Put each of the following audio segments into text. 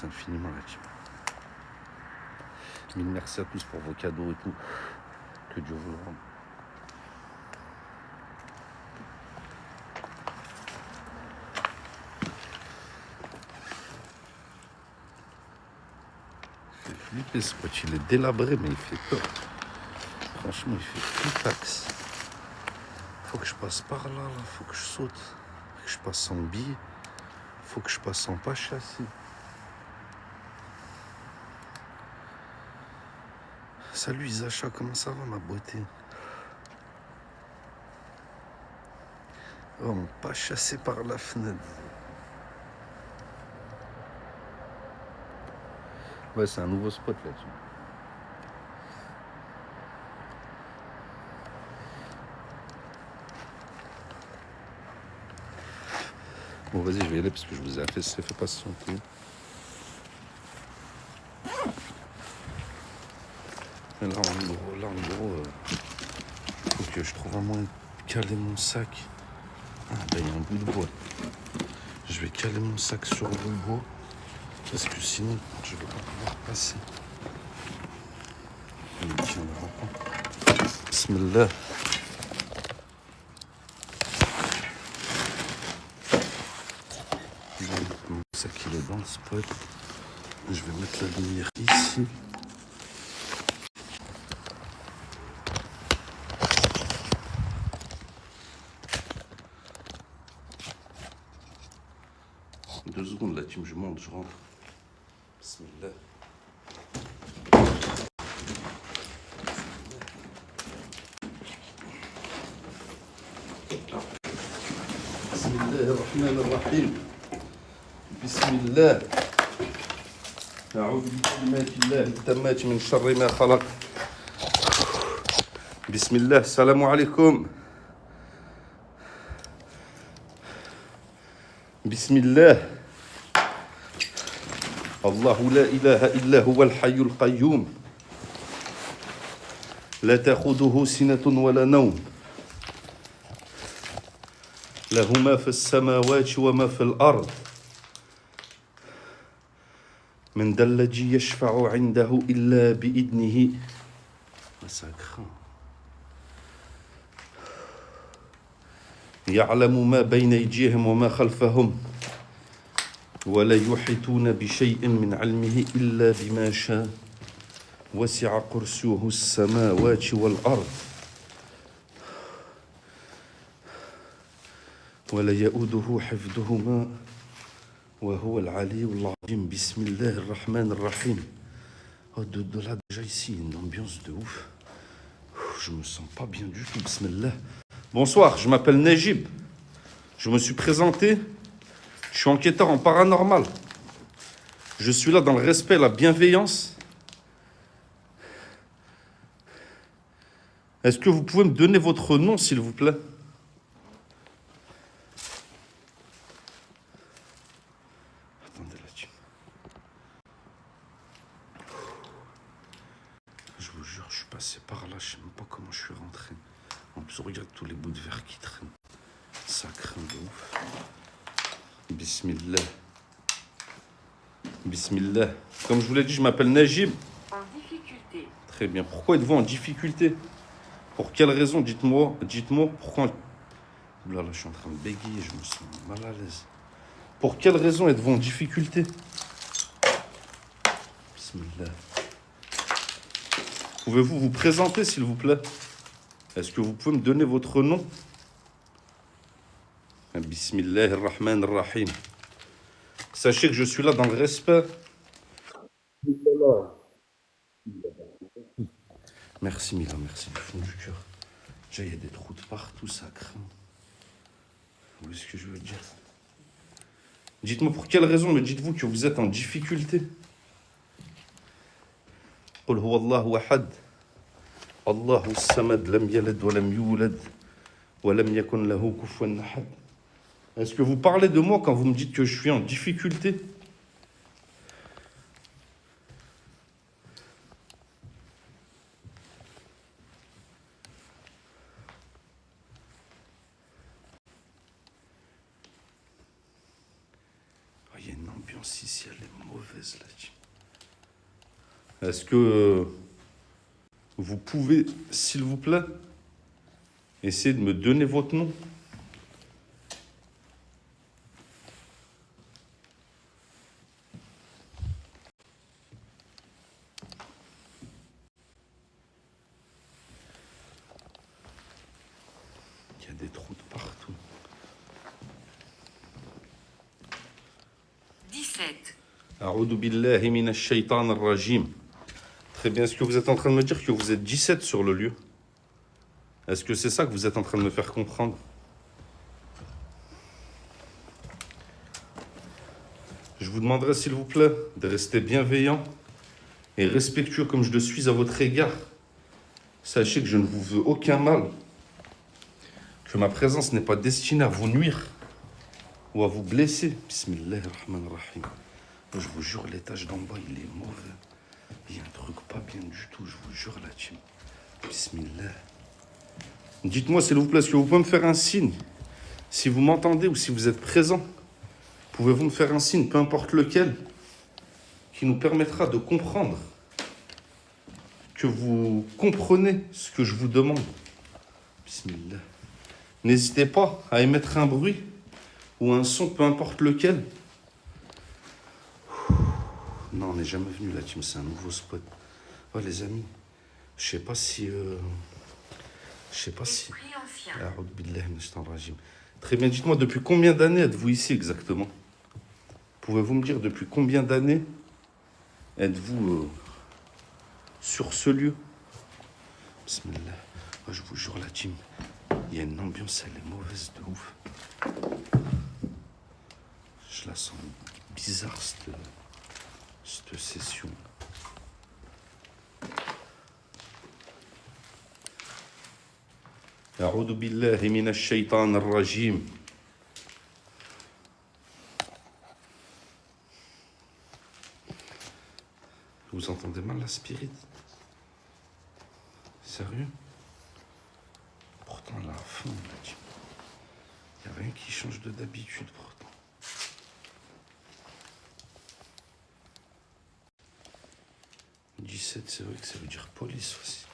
remercie infiniment la team. Mille merci à tous pour vos cadeaux et tout. Que Dieu vous le rende. Il fait flipper ce pote, il est délabré mais il fait peur. Franchement il fait flippax. Faut que je passe par là, faut que je saute. Faut que je passe en bille. Faut que je passe en pas chassé. Salut Isacha, comment ça va ma beauté? Oh, on pas chassé par la fenêtre. Ouais, c'est un nouveau spot là-dessus. Bon, vas-y, je vais y aller parce que je vous ai fait patienter. Et là, en gros, faut que je trouve un moyen de caler mon sac. Ah, ben, il y a un bout de bois. Je vais caler mon sac sur le bois parce que sinon, je vais pas pouvoir passer. Il me tiendra pas. Bismillah. Mon sac, il est dans le spot. Je vais mettre la lumière ici. Deux secondes, la team, je monte, je rentre. Bismillah. Bismillahirrahmanirrahim. Bismillah. أعوذ بكلمات الله التامات من شر ما خلق. بسم الله السلام عليكم. بسم الله. الله لا إله إلا هو الحي القيوم لا تأخذه سنة ولا نوم له ما في السماوات وما في الأرض من ذا الذي يشفع عنده إلا بإذنه. يعلم ما بين أيديهم وما خلفهم ولا يحيطون بشيء من علمه إلا بما شاء وسع كرسيه السماوات والأرض ولا يؤوده حفظهما وهو العلي العظيم. بسم الله الرحمن الرحيم. Oh, de là déjà ici, une ambiance de ouf. Je me sens pas bien du tout. Bismillah. Bonsoir, je m'appelle Najib. Je me suis présenté. Je suis enquêteur en paranormal. Je suis là dans le respect et la bienveillance. Est-ce que vous pouvez me donner votre nom, s'il vous plaît? Attendez là-dessus. Je vous jure, je suis passé par là. Je sais même pas comment je suis rentré. En plus, regarde tous les bouts de verre qui traînent. Ça craint de ouf. Bismillah. Bismillah. Comme je vous l'ai dit, je m'appelle Najib. En difficulté. Très bien. Pourquoi êtes-vous en difficulté? Pour quelle raison? Dites-moi pourquoi. Là, je suis en train de bégayer, je me sens mal à l'aise. Pour quelle raison êtes-vous en difficulté? Bismillah. Pouvez-vous vous présenter, s'il vous plaît? Est-ce que vous pouvez me donner votre nom? Bismillahirrahmanirrahim. Sachez que je suis là dans le respect. Merci Mila, merci du fond du cœur. Déjà, il y a des trous de partout, ça craint. Vous voyez ce que je veux dire? Dites-moi pour quelle raison me dites-vous que vous êtes en difficulté? قل هو الله أحد الله الصمد لم يلد ولم يولد ولم يكن له كفوا أحد. Est-ce que vous parlez de moi quand vous me dites que je suis en difficulté? Il y a une l'ambiance ici, elle est mauvaise, là. Est-ce que vous pouvez, s'il vous plaît, essayer de me donner votre nom? Il y a des trous de partout. 17. A'oudou billahi minash shaitan ar-rajim. Très bien. Est-ce que vous êtes en train de me dire que vous êtes 17 sur le lieu? Est-ce que c'est ça que vous êtes en train de me faire comprendre? Je vous demanderai, s'il vous plaît, de rester bienveillant et respectueux comme je le suis à votre égard. Sachez que je ne vous veux aucun mal, que ma présence n'est pas destinée à vous nuire ou à vous blesser. Bismillahirrahmanirrahim. Je vous jure, l'étage d'en bas, il est mauvais. Il y a un truc pas bien du tout, je vous jure, la team. Bismillah. Dites-moi, s'il vous plaît, est-ce que vous pouvez me faire un signe? Si vous m'entendez ou si vous êtes présent, pouvez-vous me faire un signe, peu importe lequel, qui nous permettra de comprendre que vous comprenez ce que je vous demande? Bismillah. N'hésitez pas à émettre un bruit ou un son, peu importe lequel. Non, on n'est jamais venu là, team, c'est un nouveau spot. Oh, les amis, je sais pas si... Esprit ancien. A'oudou billahi minash shaitanir rajim. Très bien, dites-moi, depuis combien d'années êtes-vous ici exactement? Pouvez-vous me dire depuis combien d'années êtes-vous sur ce lieu? Bismillah. Oh, je vous jure, la team, il y a une ambiance, elle est mauvaise de ouf. Je la sens bizarre, cette session. A'oudou billahi minash shaitanir rajim. Vous entendez mal la spirit? Sérieux? Pourtant, la fin, il n'y a rien qui change de d'habitude, pourtant. « 17, c'est vrai que ça veut dire police aussi.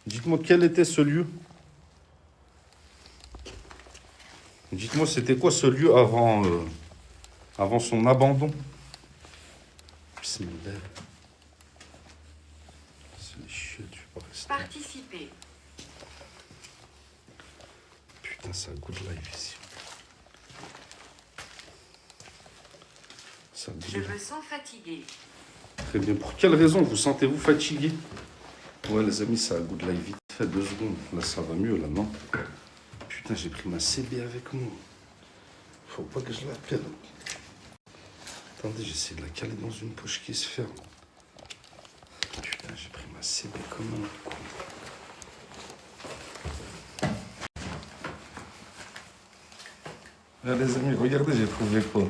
Dites-moi, quel était ce lieu? Dites-moi, c'était quoi ce lieu avant son abandon? Bismillah. C'est les chiottes, je vais pas rester. Participer. Putain, ça a goût de live ici. Ça a goût Je de... me sens fatigué. Très bien. Pour quelle raison vous sentez-vous fatigué? Ouais, les amis, ça a goût de live vite fait, 2 secondes. Là, ça va mieux, là, non? Putain, j'ai pris ma CB avec moi. Faut pas que je l'appelle. Attendez, j'essaie de la caler dans une poche qui se ferme. Putain, j'ai pris ma CB comme un con. Là, les amis, regardez, j'ai trouvé quoi?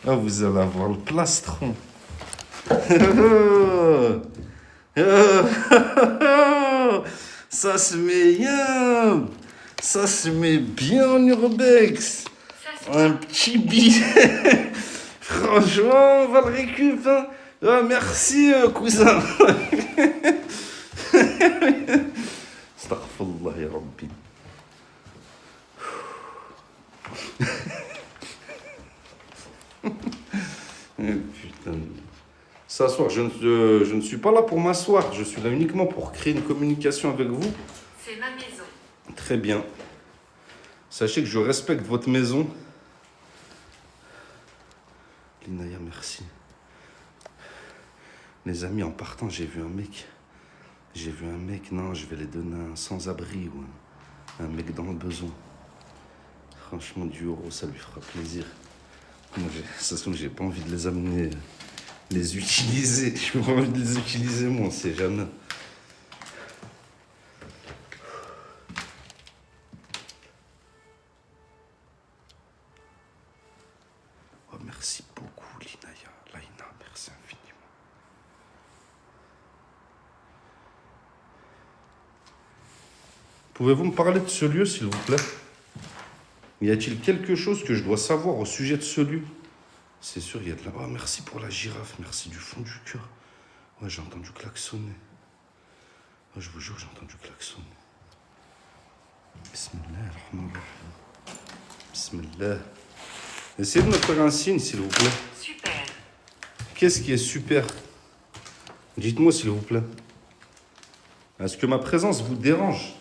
Là, vous allez avoir le plastron. Ça se met bien. Ça se met bien en urbex. Un petit billet. Franchement, on va le récup. Hein. Ah, merci, cousin. Astaghfirullah, ya Rabbi. Putain. S'asseoir, je ne suis pas là pour m'asseoir. Je suis là uniquement pour créer une communication avec vous. C'est ma maison. Très bien. Sachez que je respecte votre maison. Linaya, merci. Les amis, en partant, j'ai vu un mec. Non, je vais les donner un sans-abri ou un mec dans le besoin. Franchement, du euro, ça lui fera plaisir. Moi, de toute façon, j'ai pas envie de les amener, les utiliser. Je n'ai pas envie de les utiliser, moi, on sait jamais. Oh, merci beaucoup, Linaya. Laïna, merci infiniment. Pouvez-vous me parler de ce lieu, s'il vous plaît? Y a-t-il quelque chose que je dois savoir au sujet de ce lieu? C'est sûr, il y a de la... Oh, merci pour la girafe, merci du fond du cœur. Ouais, j'ai entendu klaxonner. Oh, je vous jure, j'ai entendu klaxonner. Bismillah, rahman rahim. Bismillah. Essayez de me faire un signe, s'il vous plaît. Super. Qu'est-ce qui est super? Dites-moi, s'il vous plaît. Est-ce que ma présence vous dérange?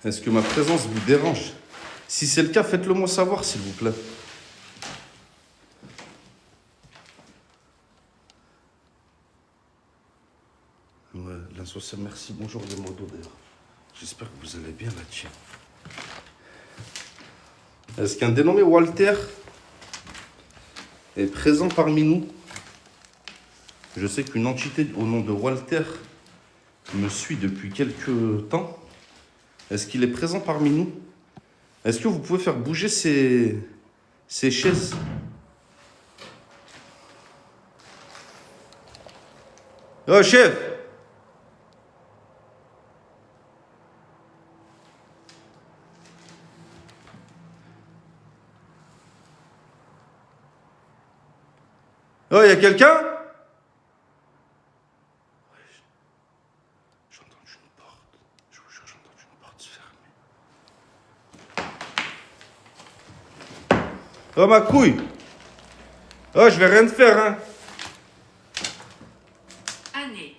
Est-ce que ma présence vous dérange? Si c'est le cas, faites-le moi savoir, s'il vous plaît. Ouais, l'insociable, merci. Bonjour, les mots d'ailleurs. J'espère que vous allez bien, la team. Est-ce qu'un dénommé Walter est présent parmi nous? Je sais qu'une entité au nom de Walter me suit depuis quelques temps. Est-ce qu'il est présent parmi nous? Est-ce que vous pouvez faire bouger ces chaises? Oh, chef! Oh, il y a quelqu'un? J'ai entendu une porte. Je vous jure, j'ai entendu une porte se fermer. Oh, ma couille! Oh, je vais rien te faire, hein! Année.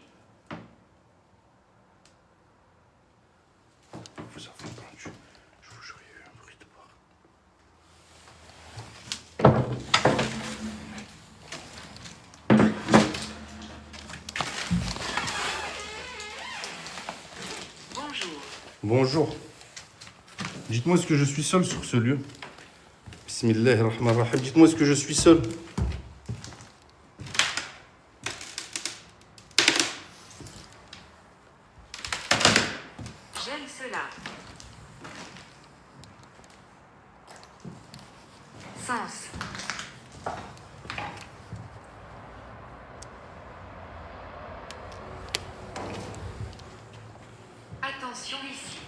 Vous avez entendu? Je vous jure, il y a eu un bruit de porte. Bonjour. Bonjour. Dites-moi, est-ce que je suis seul sur ce lieu? Bismillahirrahmanirrahim. Dites-moi, est-ce que je suis seul? J'aime cela. Sens. Attention ici.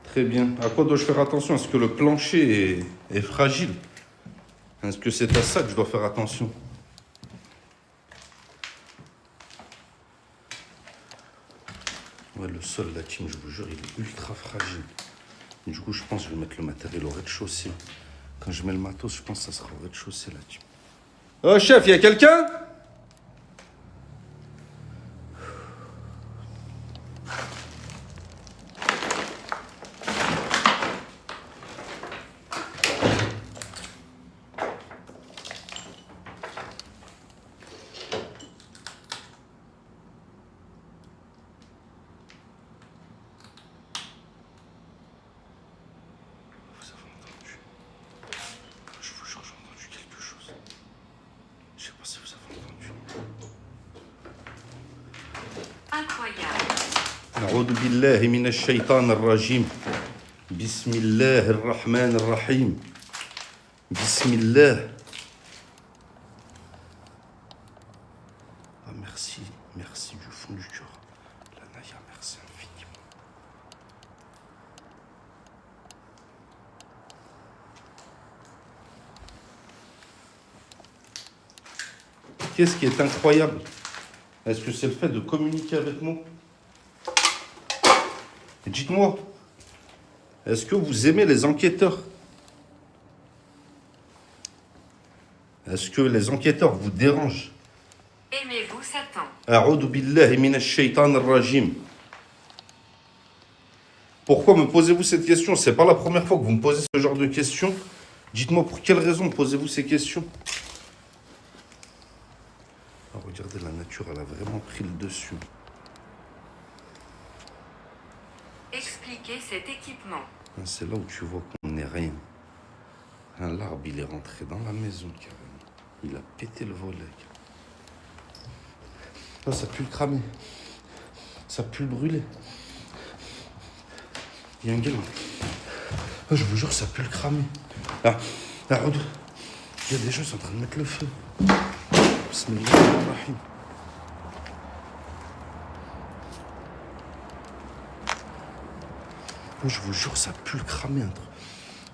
Très bien. À quoi dois-je faire attention? Est-ce que le plancher est fragile? Est-ce que c'est à ça que je dois faire attention? Ouais, le sol, la team, je vous jure, il est ultra fragile. Du coup, je pense que je vais mettre le matériel au rez-de-chaussée. Quand je mets le matos, je pense que ça sera au rez-de-chaussée, la team. Oh, chef, il y a quelqu'un? Vous avez entendu? Je vous jure, j'ai entendu quelque chose. Je sais pas si vous avez entendu. Incroyable. أعوذ بالله من الشيطان الرجيم بسم الله الرحمن الرحيم بسم الله. Ah, merci, merci du fond du cœur. La Naya, merci infiniment. Qu'est-ce qui est incroyable? Est-ce que c'est le fait de communiquer avec moi? Dites-moi, est-ce que vous aimez les enquêteurs? Est-ce que les enquêteurs vous dérangent? Aimez-vous Satan? A'udhu billahi minash shaitanir rajim. Pourquoi me posez-vous cette question? C'est pas la première fois que vous me posez ce genre de questions. Dites-moi pour quelle raison posez-vous ces questions? Ah, regardez, la nature, elle a vraiment pris le dessus. Expliquez cet équipement. C'est là où tu vois qu'on n'est rien. L'arbre, il est rentré dans la maison, carrément. Il a pété le volet. Oh, ça pue le cramer. Ça pue le brûler. Il y a un gars là. Oh, je vous jure, ça pue le cramer. Là, regarde. Il y a des gens qui sont en train de mettre le feu. Bismillahirrahmanirrahim. Oh, je vous jure, ça pue le cramer.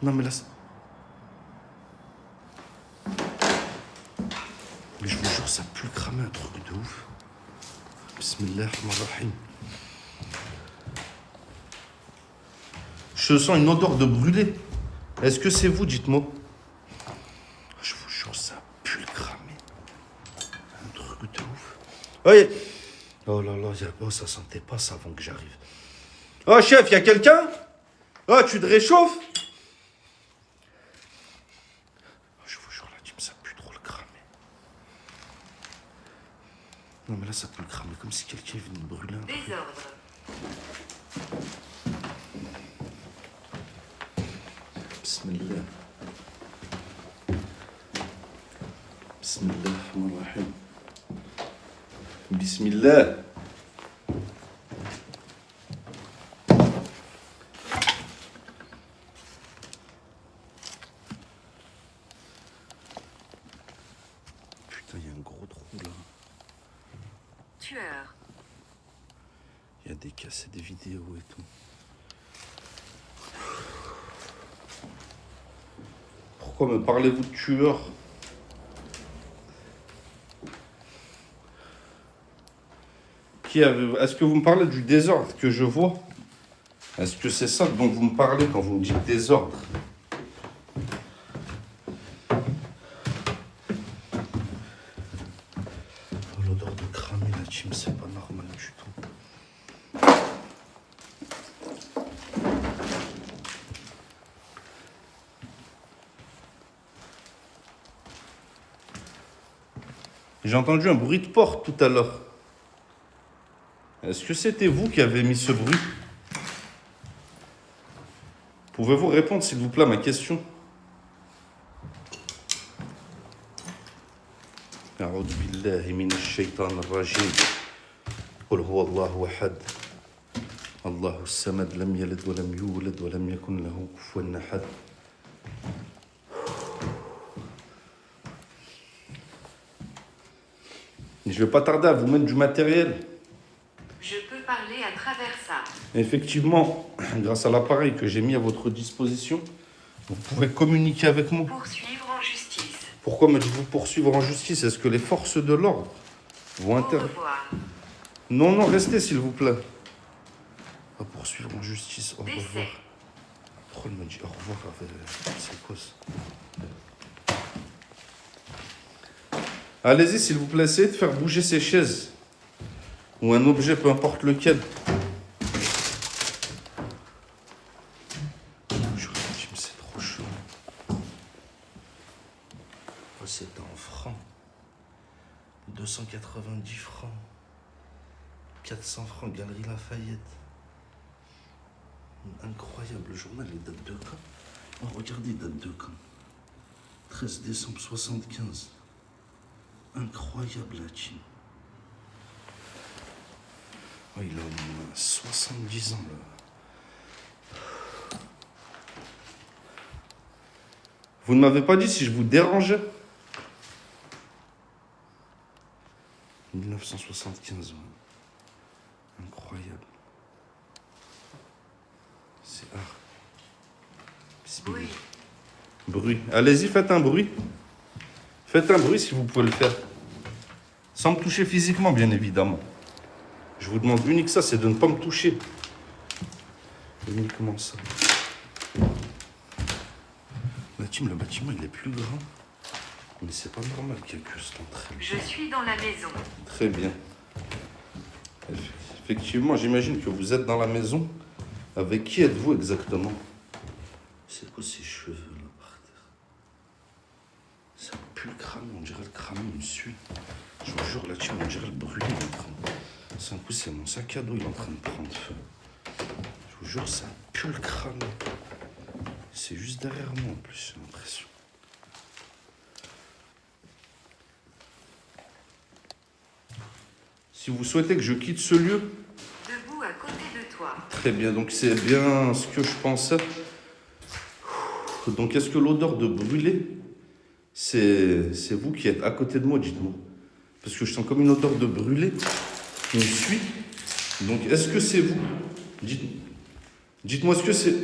Non, mais là... Mais je vous jure, ça pue le cramer, un truc de ouf. Bismillah ar-Rahman ar-Rahim. Je sens une odeur de brûlé. Est-ce que c'est vous, dites-moi? Je vous jure, ça pue le cramé. Un truc de ouf. Oui. Oh là là, oh, ça sentait pas ça avant que j'arrive. Oh chef, y a quelqu'un? Oh, tu te réchauffes? Je vous jure, la team, ça pue trop le cramé. Non mais là, ça pue le cramé, comme si quelqu'un venait de brûler un truc. Désordre. Bismillah. Bismillah ar-Rahman. Bismillah. Putain, il y a un gros trou là. Tueur. Il y a des cassettes vidéo et tout. Pourquoi me parlez-vous de tueur? Est-ce que vous me parlez du désordre que je vois? Est-ce que c'est ça dont vous me parlez quand vous me dites désordre? Oh, l'odeur de cramé, la team, c'est pas normal du tout. J'ai entendu un bruit de porte tout à l'heure. Est-ce que c'était vous qui avez mis ce bruit? Pouvez-vous répondre, s'il vous plaît, à ma question? أعوذ بالله من الشيطان الرجيم قل هو الله أحد الله الصمد لم يلد ولم يولد ولم يكن له كفوا أحد. Je ne vais pas tarder à vous mettre du matériel. Je peux parler à travers ça. Effectivement, grâce à l'appareil que j'ai mis à votre disposition, vous pourrez communiquer avec moi. Poursuivre en justice. Pourquoi me dites-vous poursuivre en justice? Est-ce que les forces de l'ordre vont Au intervenir? revoir. Non, non, restez s'il vous plaît. À poursuivre en justice, au Décès. revoir. Pourquoi elle me dit au revoir? C'est quoi ça? Allez-y s'il vous plaît, essayez de faire bouger ces chaises. Ou un objet, peu importe lequel. C'est trop chaud. Oh, c'est en francs. 290 francs. 400 francs, Galerie Lafayette. Incroyable, le journal, il date de quand? Oh, regardez, il date de quand? 13 décembre 75. Incroyable, la team. Oh, il a au moins 70 ans, là. Vous ne m'avez pas dit si je vous dérangeais? 1975, ouais. Incroyable. C'est art. Oui. Bruit. Allez-y, faites un bruit. Faites un bruit si vous pouvez le faire. Sans me toucher physiquement, bien évidemment. Je vous demande unique ça, c'est de ne pas me toucher. Uniquement ça. La team, le bâtiment, il est plus grand. Mais c'est pas normal qu'il y ait que cette entrée. Je suis dans la maison. Très bien. Effectivement, j'imagine que vous êtes dans la maison. Avec qui êtes-vous exactement? C'est quoi ces cheveux là par terre? Ça pue le crâne, on dirait le crâne me suit. Je vous jure, là-dessus, on dirait le brûlé. C'est un coup, c'est mon sac à dos, il est en train de prendre feu. Je vous jure, ça pue le crâne. C'est juste derrière moi en plus, j'ai l'impression. Si vous souhaitez que je quitte ce lieu, Debout à côté de toi. très bien, donc c'est bien ce que je pensais. Donc est-ce que l'odeur de brûlé, c'est vous qui êtes à côté de moi, dites-moi? Parce que je sens comme une odeur de brûlé qui me suit. Donc est-ce que c'est vous? Dites-moi ce que c'est.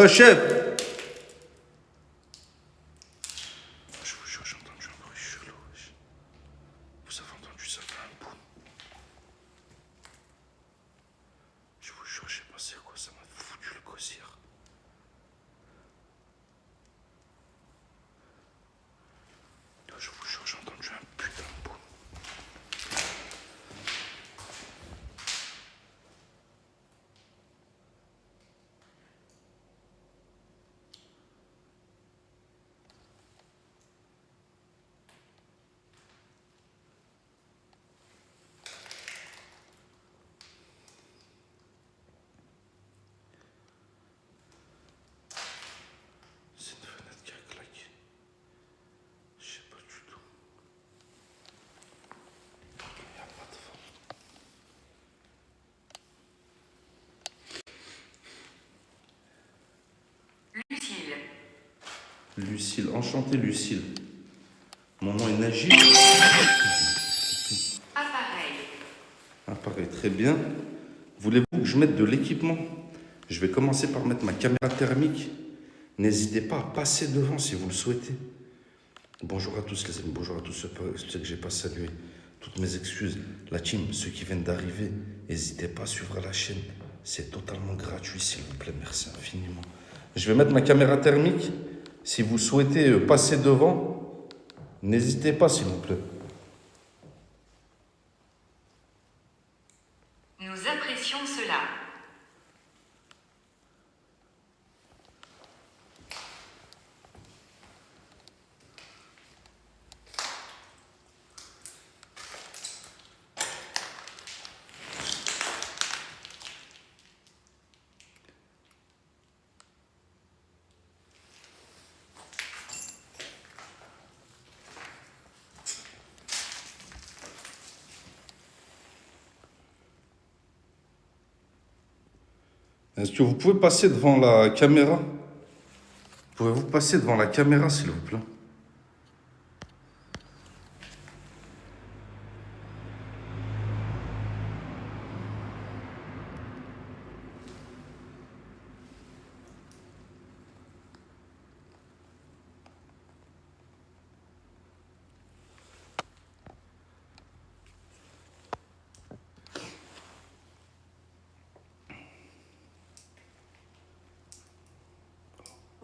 Chef! Lucille, enchanté Lucille. Mon nom est Najib. Appareil. Apparaît très bien. Voulez-vous que je mette de l'équipement? Je vais commencer par mettre ma caméra thermique. N'hésitez pas à passer devant si vous le souhaitez. Bonjour à tous les amis, bonjour à tous ceux que j'ai pas salués. Toutes mes excuses. La team, ceux qui viennent d'arriver, n'hésitez pas à suivre la chaîne. C'est totalement gratuit, s'il vous plaît. Merci infiniment. Je vais mettre ma caméra thermique. Si vous souhaitez passer devant, n'hésitez pas, s'il vous plaît. Nous apprécions cela. Est-ce que vous pouvez passer devant la caméra? Pouvez-vous passer devant la caméra, s'il vous plaît?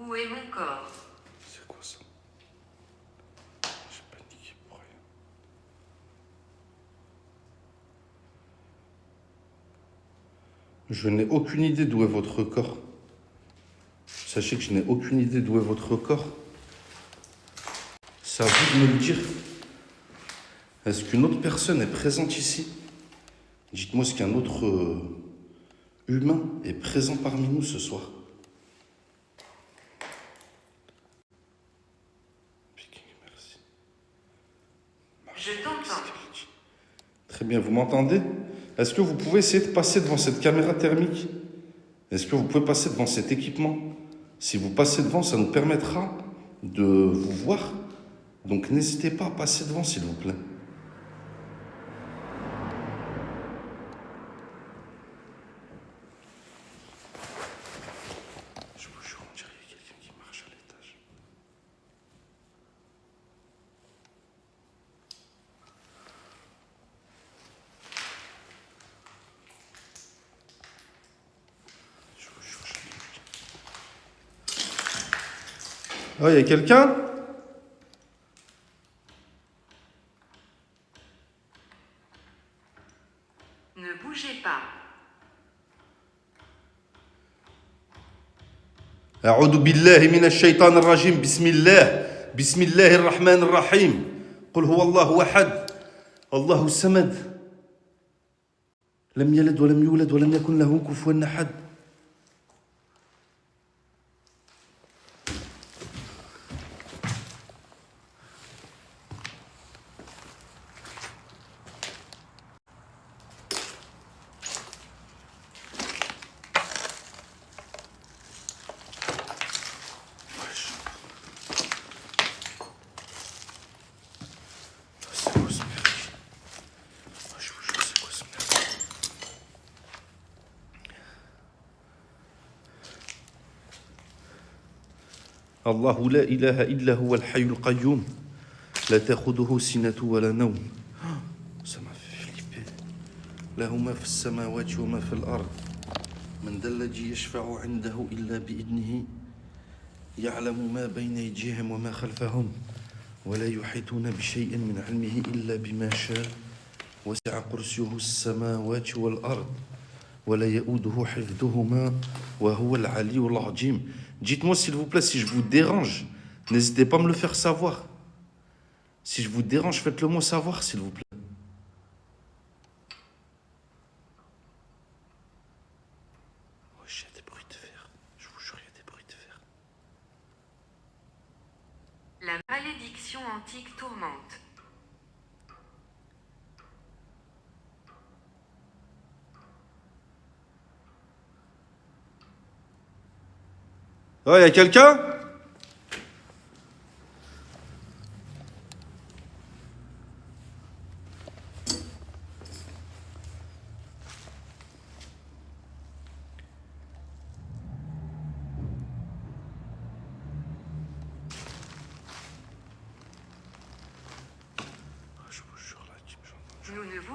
Où est mon corps? C'est quoi ça? J'ai paniqué pour rien. Je n'ai aucune idée d'où est votre corps. Sachez que je n'ai aucune idée d'où est votre corps. C'est à vous de me le dire. Est-ce qu'une autre personne est présente ici? Dites-moi, est-ce qu'un autre humain est présent parmi nous ce soir? Merci. Je t'entends. Très bien, vous m'entendez? Est-ce que vous pouvez essayer de passer devant cette caméra thermique? Est-ce que vous pouvez passer devant cet équipement? Si vous passez devant, ça nous permettra de vous voir. Donc n'hésitez pas à passer devant, s'il vous plaît. Je vous jure, on dirait qu'il y a quelqu'un qui marche à l'étage. Je vous jure, il y a quelqu'un? Ne bougez pas. أعوذ بالله من الشيطان الرجيم بسم الله الرحمن الرحيم قل هو الله أحد الله الصمد لم يلد ولم يولد ولم يكن له كفوا أحد. C'est quoi ce merde? Je vous jure, c'est quoi ce merde? الله لا إله إلا هو الحي القيوم لا تأخذه سنة ولا نوم. Ça m'a fait flipper. له ما في السماوات وما في الأرض من ذا الذي يشفع عنده إلا بإذنه يعلم ما بين أيديهم وما خلفهم ولا يحيطون بشيء من علمه إلا بما شاء وسع كرسيه السماوات والأرض ولا يؤوده حفظهما وهو العلي العظيم. Dites-moi s'il vous plaît si je vous dérange. N'hésitez pas à me le faire savoir. Si je vous dérange, faites-le moi savoir s'il vous plaît. Oh, il y a des bruits de fer. Je vous jure, il y a des bruits de fer. La malédiction antique tourmente. Oh, il y a quelqu'un?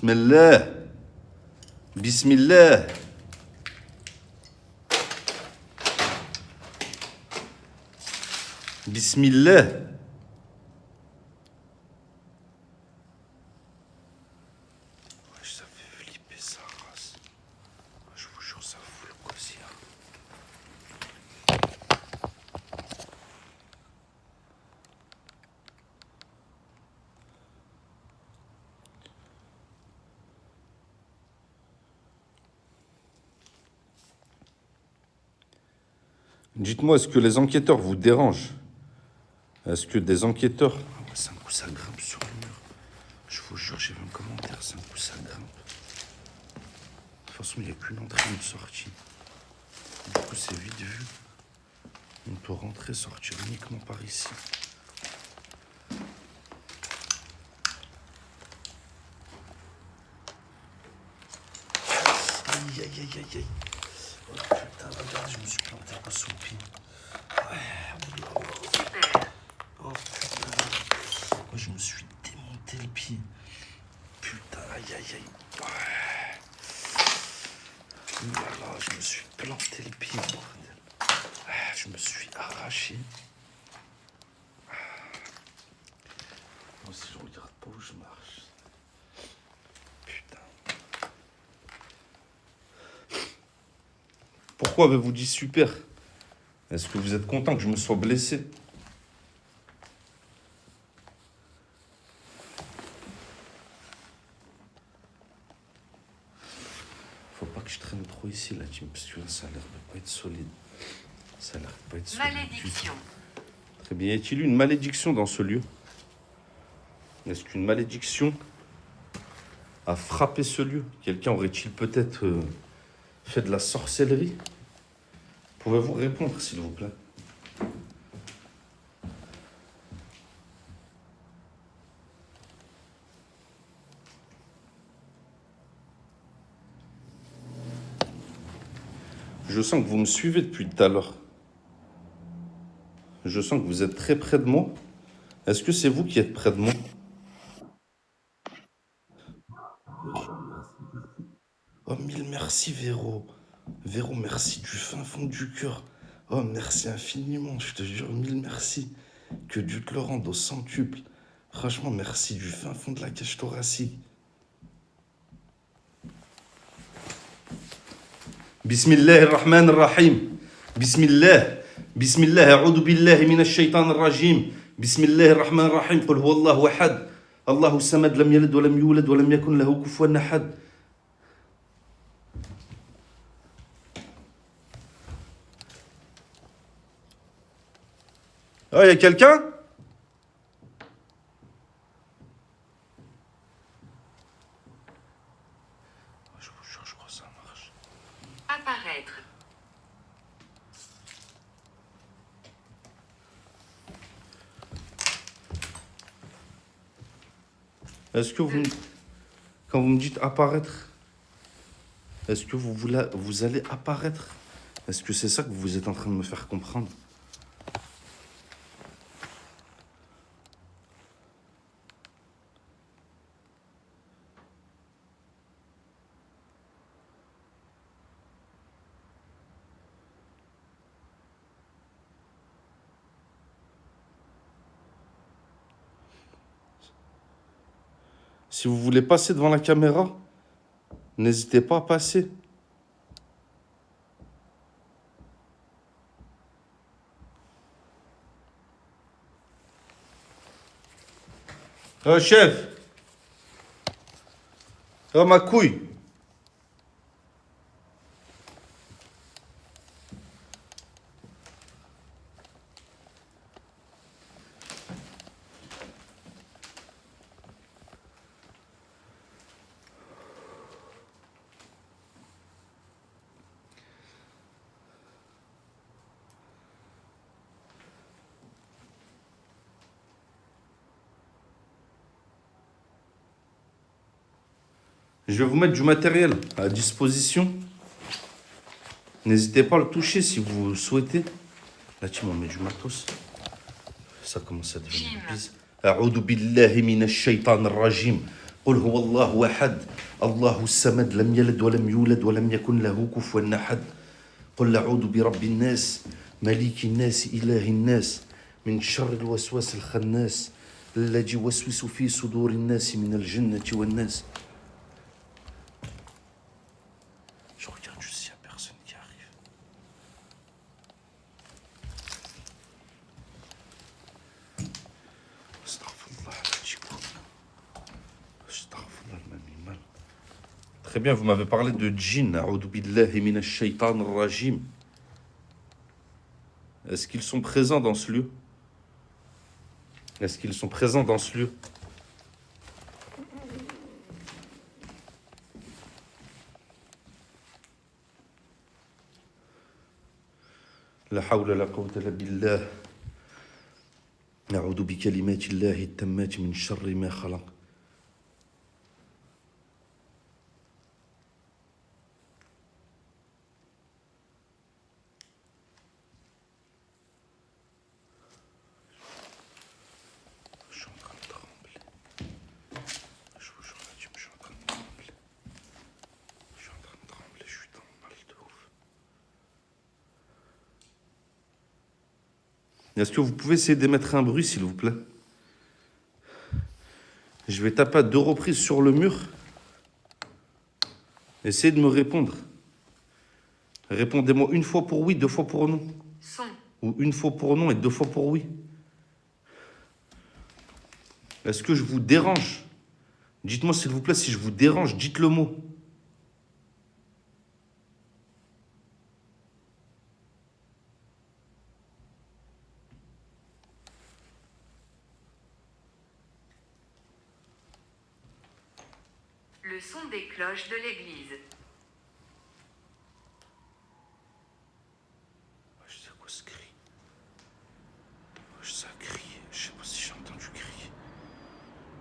Bismillah. Bismillah. Bismillah. Ça fait flipper sa race. Je vous jure, ça fout le quotient. Dites-moi, est-ce que les enquêteurs vous dérangent? Est-ce que des enquêteurs... Ah, c'est un coup, ça grimpe sur le mur. Je vous jure, j'ai vu un commentaire, c'est un coup, ça grimpe. De toute façon, il n'y a qu'une entrée et une sortie. Du coup, c'est vite vu. On peut rentrer, sortir uniquement par ici. Aïe, aïe, aïe, aïe, aïe. Oh putain, regarde, je me suis planté pas sous le pied. Super. Oh putain. Moi, je me suis démonté le pied. Putain, aïe, aïe, aïe. Ouais. Voilà, je me suis planté le pied, bordel. Je me suis arraché. Moi aussi, je regarde pas où je marche. Putain. Pourquoi avez-vous dit super? Est-ce que vous êtes content que je me sois blessé? Faut pas que je traîne trop ici, la team, parce que là, ça a l'air de pas être solide. Ça a l'air de pas être solide. Malédiction. Très bien. Y a-t-il une malédiction dans ce lieu? Est-ce qu'une malédiction a frappé ce lieu? Quelqu'un aurait-il peut-être fait de la sorcellerie? Pouvez-vous répondre, s'il vous plaît? Je sens que vous me suivez depuis tout à l'heure. Je sens que vous êtes très près de moi. Est-ce que c'est vous qui êtes près de moi? Oh, mille merci, Véro. Véro, merci du fin fond du cœur. Oh, merci infiniment, je te jure, mille merci. Que Dieu te le rende au centuple. Franchement, merci du fin fond de la cage thoracique. Bismillahirrahmanirrahim. Bismillah. Bismillah. A'udhu billahi minash shaitanir rajim. Bismillahirrahmanirrahim. Qul huwallahu ahad. Allahu samad lam yalid wa lam yulad wa lam yakun lahu kufuwan ahad. Ah, y a quelqu'un? Je vous jure, je crois que ça marche. Apparaître. Est-ce que vous, quand vous me dites apparaître, est-ce que vous allez apparaître? Est-ce que c'est ça que vous êtes en train de me faire comprendre? Si vous voulez passer devant la caméra, n'hésitez pas à passer. Oh, chef! Oh, ma couille! Je vais vous mettre du matériel à disposition. N'hésitez pas à le toucher si vous le souhaitez. Là, tu m'en mets du matos. Ça commence à devenir Jim. bizarre. A'udhu billahi minash shaitanir rajim. قل هو الله أحد الله الصمد لم يلد ولم يولد ولم يكن له كفوا أحد قل أعوذ برب الناس ملك الناس إله الناس من شر الوسواس الخناس الذي يوسوس في صدور الناس من الجنة والناس. Je regarde juste s'il n'y a personne qui arrive. Très bien, vous m'avez parlé de djinn. A'udhu billahi minash shaitan rajim. Est-ce qu'ils sont présents dans ce lieu? Est-ce qu'ils sont présents dans ce lieu? La hawla la quwwata illa billah. A'udhu bi kalimati llahi at-tammati min sharri ma khalaq. Est-ce que vous pouvez essayer d'émettre un bruit, s'il vous plaît? Je vais taper à 2 reprises sur le mur. Essayez de me répondre. Répondez-moi une fois pour oui, 2 fois pour non. Son. Ou une fois pour non et 2 fois pour oui. Est-ce que je vous dérange? Dites-moi, s'il vous plaît, si je vous dérange, dites le mot. Le son des cloches de l'église. Je sais quoi ce cri. Ça crie. Je sais pas si j'ai entendu crier.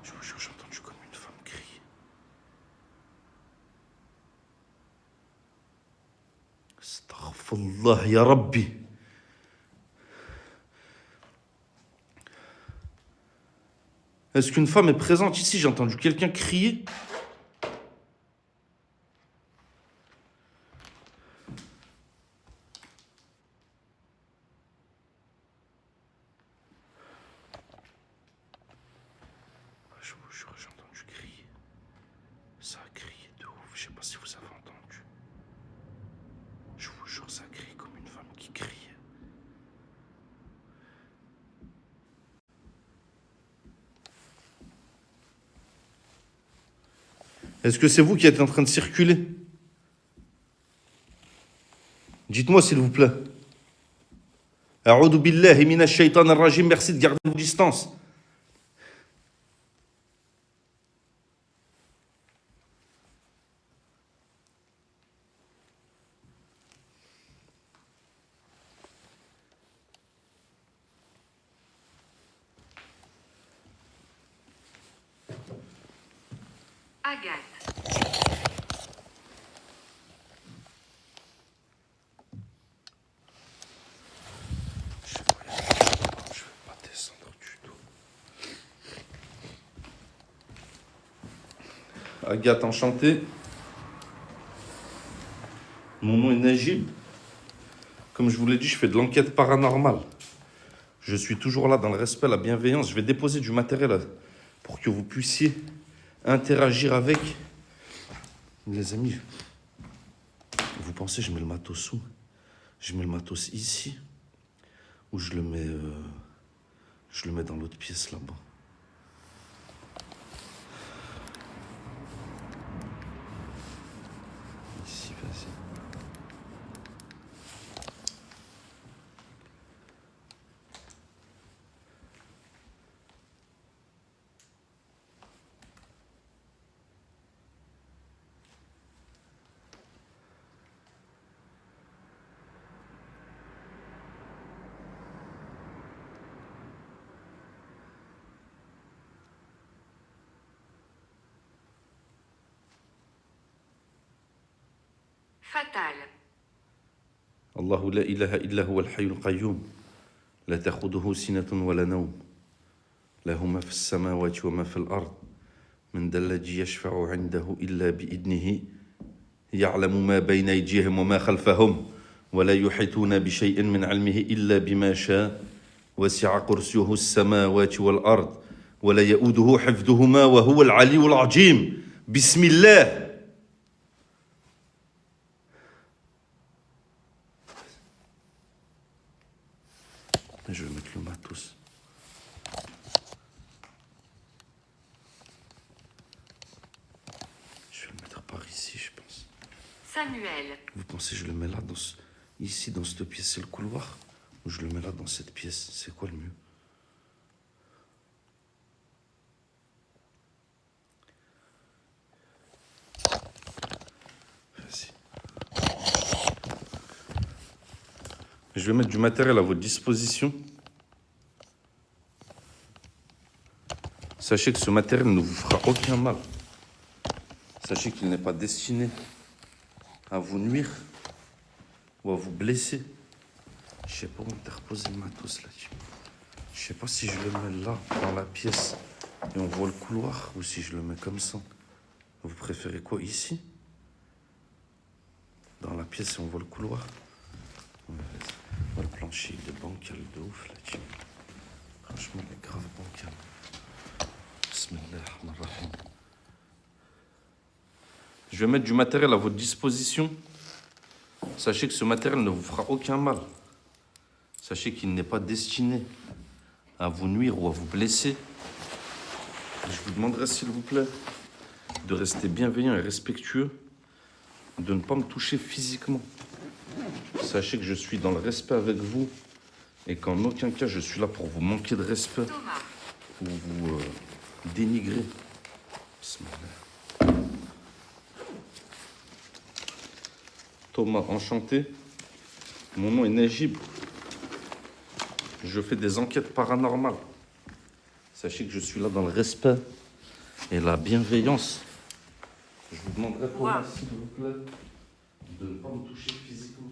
Je vous jure, j'ai entendu comme une femme crier. Astaghfirullah ya Rabbi. Est-ce qu'une femme est présente ici? J'ai entendu quelqu'un crier. Je vous jure, j'ai entendu crier. Ça a crié de ouf. Je sais pas si vous avez entendu. Je vous jure, ça crie comme une femme qui criait. Est-ce que c'est vous qui êtes en train de circuler? Dites-moi, s'il vous plaît. A'udhu billahi minash shaitan rajim. Merci de garder vos distances. Agathe. Je vais pas descendre du tout. Agathe, enchanté. Mon nom est Najib. Comme je vous l'ai dit, je fais de l'enquête paranormale. Je suis toujours là dans le respect, la bienveillance. Je vais déposer du matériel là, pour que vous puissiez interagir avec. Les amis, vous pensez je mets le matos où? Je mets le matos ici ou je le mets dans l'autre pièce là-bas? Ici, vas-y. Fatal. الله لا إله إلا هو الحي القيوم لا تأخذه سنة ولا نوم له ما في السماوات وما في الأرض من ذا الذي يشفع عنده إلا بإذنه يعلم ما بين أيديهم وما خلفهم ولا يحيطون بشيء من علمه إلا بما شاء وسع كرسيه السماوات والأرض ولا يؤوده حفظهما وهو العلي العظيم بسم الله. Je vais mettre le matos. Je vais le mettre par ici, je pense. Samuel. Vous pensez que je le mets là, ici, dans cette pièce, c'est le couloir? Ou je le mets là, dans cette pièce? C'est quoi le mieux? Vas-y. Je vais mettre du matériel à votre disposition. Sachez que ce matériel ne vous fera aucun mal. Sachez qu'il n'est pas destiné à vous nuire ou à vous blesser. Je sais pas où interposer le matos là-dessus. Je sais pas si je le mets là, dans la pièce, et on voit le couloir, ou si je le mets comme ça. Vous préférez quoi, ici? Dans la pièce et on voit le couloir? Ouais, oh, le plancher, il est bancal de ouf là-dessus. Franchement, il est grave bancal. Bismillahirrahmanirrahim. Je vais mettre du matériel à votre disposition. Sachez que ce matériel ne vous fera aucun mal. Sachez qu'il n'est pas destiné à vous nuire ou à vous blesser. Et je vous demanderai, s'il vous plaît, de rester bienveillant et respectueux, de ne pas me toucher physiquement. Sachez que je suis dans le respect avec vous et qu'en aucun cas je suis là pour vous manquer de respect Thomas. ou vous dénigrer. Bismillah. Thomas, enchanté. Mon nom est Najib. Je fais des enquêtes paranormales. Sachez que je suis là dans le respect et la bienveillance. Je vous demanderai, Thomas, s'il vous plaît, de ne pas me toucher physiquement.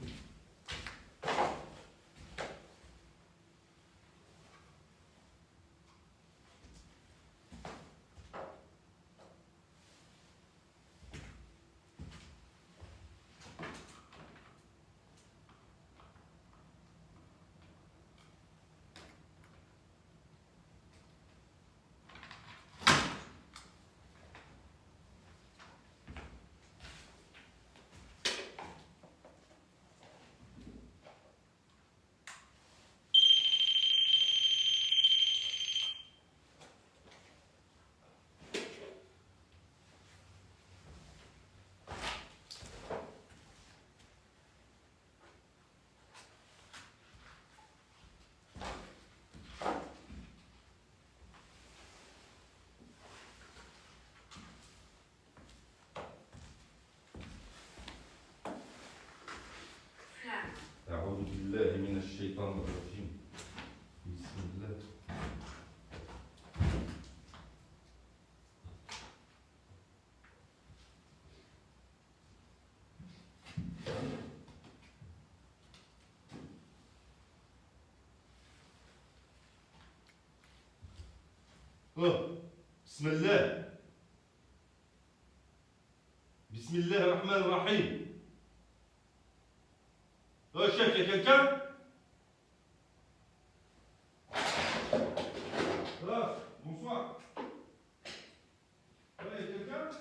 أعوذ بالله من الشيطان الرجيم. بسم الله. بسم الله. بسم الله الرحمن الرحيم. Oh, chef, il y a quelqu'un? Ah, bonsoir. Ouais, il y a quelqu'un?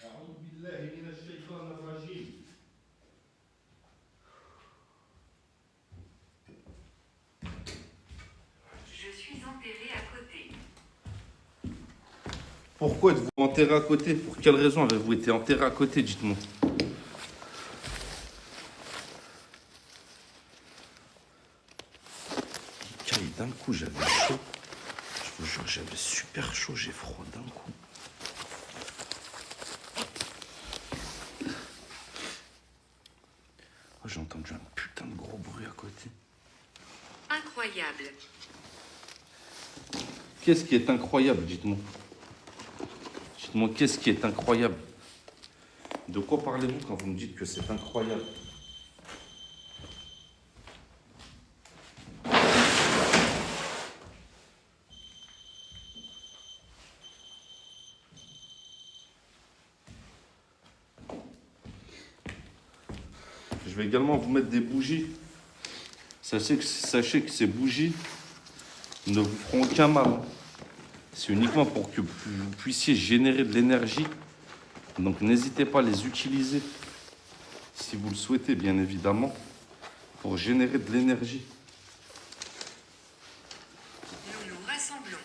أعوذ بالله من الشيطان الرجيم. Je suis enterré à côté. Pourquoi êtes-vous enterré à côté? Pour quelle raison avez-vous été enterré à côté, dites-moi? D'un coup, j'avais chaud. Je vous jure, j'avais super chaud, j'ai froid d'un coup. Oh, j'ai entendu un putain de gros bruit à côté. Incroyable. Qu'est-ce qui est incroyable, dites-moi? Dites-moi, qu'est-ce qui est incroyable? De quoi parlez-vous quand vous me dites que c'est incroyable? vais également vous mettre des bougies. Sachez que ces bougies ne vous feront aucun mal. C'est uniquement pour que vous puissiez générer de l'énergie. Donc n'hésitez pas à les utiliser, si vous le souhaitez bien évidemment, pour générer de l'énergie. Nous nous rassemblons.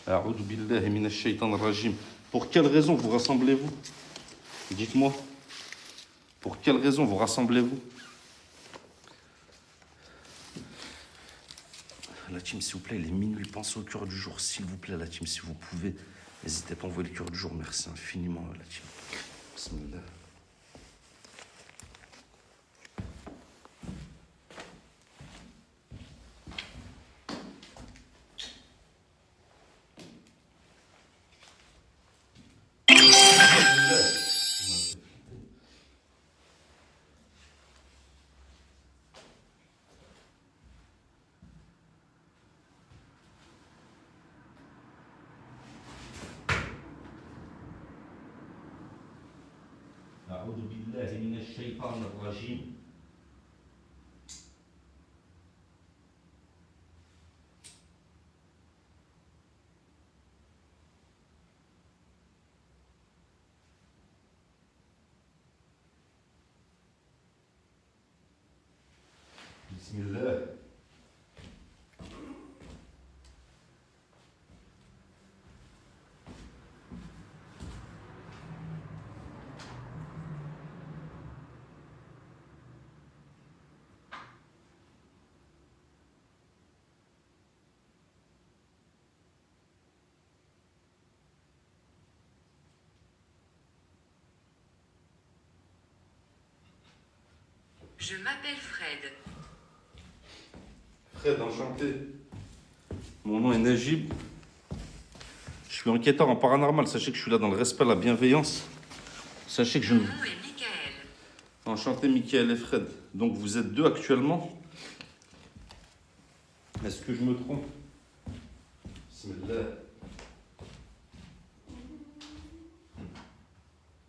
A'oudou billahi minash shaitanir rajim. Pour quelle raison vous rassemblez-vous? Dites-moi. Pour quelle raison vous rassemblez-vous? La team, s'il vous plaît, il est minuit. Pensez au cœur du jour, s'il vous plaît, la team, si vous pouvez. N'hésitez pas à envoyer le cœur du jour. Merci infiniment, la team. Bismillah. أعوذ بالله من الشيطان الرجيم. بسم الله. Je m'appelle Fred. Fred, enchanté. Mon nom est Najib. Je suis enquêteur en paranormal. Sachez que je suis là dans le respect, la bienveillance. Sachez que je... Mon nom est Michael. Enchanté, Michael et Fred. Donc vous êtes deux actuellement. Est-ce que je me trompe? Bismillah.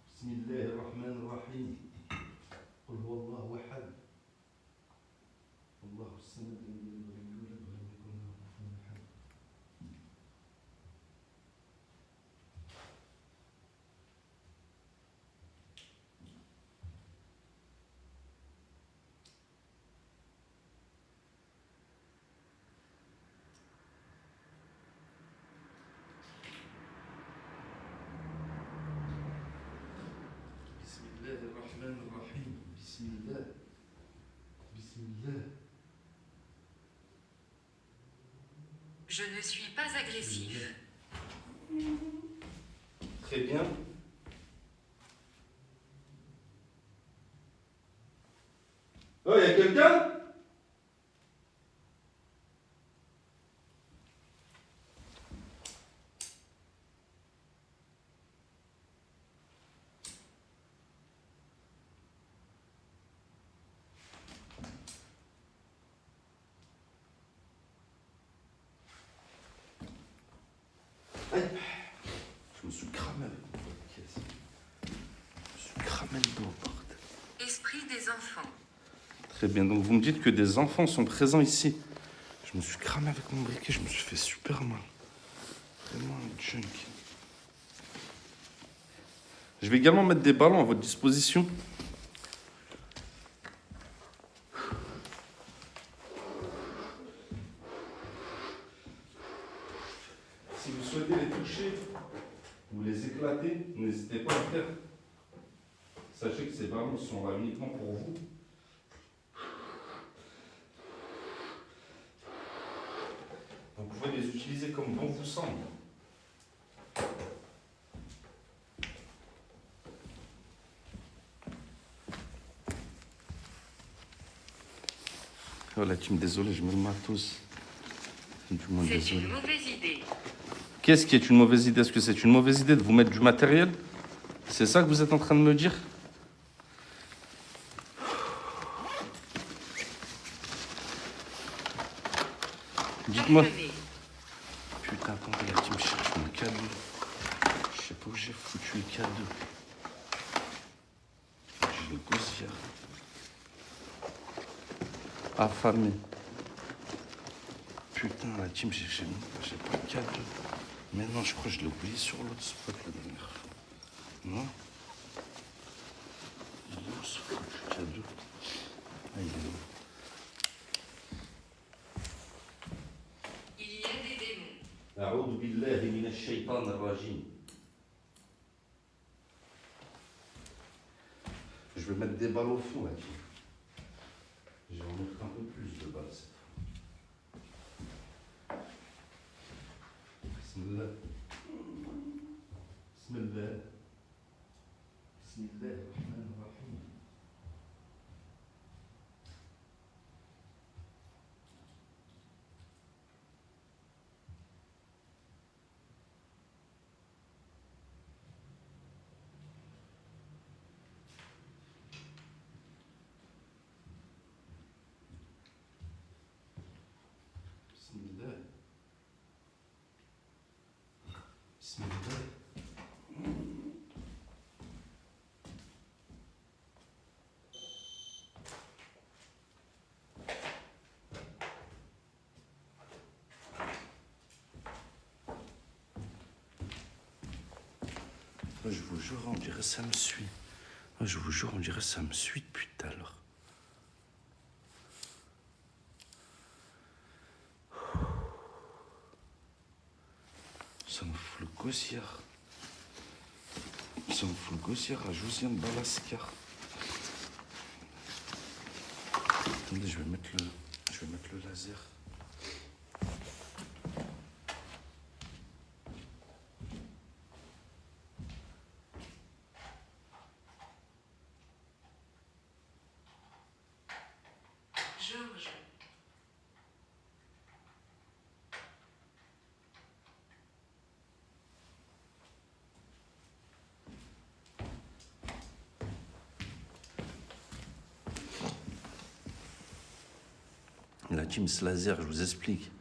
Bismillahirrahmanirrahim. قل هو الله أحد الله الصمد لم يلد ولم يولد ولم يكن له كفوا أحد. بسم الله الرحمن الرحيم. بسم الله. بسم الله. Je ne suis pas agressif. Très bien. Oh, il y a quelqu'un? Aïe. Je me suis cramé avec mon caisse. Je me suis cramé le dos, bordel. Esprit des enfants. Très bien, donc vous me dites que des enfants sont présents ici. Je me suis cramé avec mon briquet, je me suis fait super mal. Vraiment un junk. Je vais également mettre des ballons à votre disposition. Si vous souhaitez les toucher ou les éclater, n'hésitez pas à le faire. Sachez que ces ballons sont là uniquement pour vous. Vous pouvez les utiliser comme bon vous semble. Oh la team, désolé, je me le matos. Du moins, C'est désolé. une mauvaise idée. Qu'est-ce qui est une mauvaise idée? Est-ce que c'est une mauvaise idée de vous mettre du matériel? C'est ça que vous êtes en train de me dire? Dites-moi. Actionné. Putain, attendez, la team cherche mon cadeau. Je sais pas où j'ai foutu le cadeau. J'ai le gossière. affamé. Putain, la team, j'ai pas le cadeau. Mais non, je crois que je l'ai oublié sur l'autre spot la dernière fois. Non? Il est où ce foutu cadeau? Ah, il est où? Il y a des démons. أعوذ بالله من الشيطان الرجيم. Je vais mettre des balles au fond là. Je vais en mettre un peu plus de balles cette fois. Bismillah. Bismillah. Bismillah. Rahman Rahim. Bismillah. Bismillah. Je vous jure, on dirait ça me suit. Je vous jure, on dirait ça me suit depuis tout à l'heure. Ça me fout le gossière. Ça me fout le gossière à Josiane Balascar. Attendez, je vais mettre le laser. Georges. La team laser, je vous explique.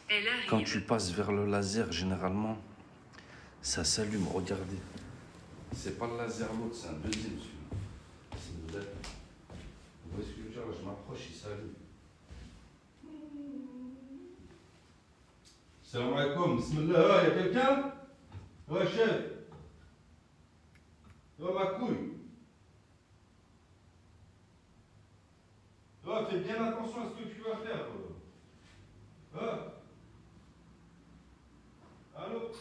Elle arrive. Quand tu passes vers le laser, généralement, ça s'allume. Regardez. C'est pas le laser l'autre, c'est un deuxième celui-là. C'est le laser. Vous voyez ce que je veux dire? Là, je m'approche, il s'allume. Salam alaikum, bismillah, y'a quelqu'un? Ouais, chef. Ouais, ma couille. Ouais, fais bien attention à ce que tu vas faire. Ouais. Allô?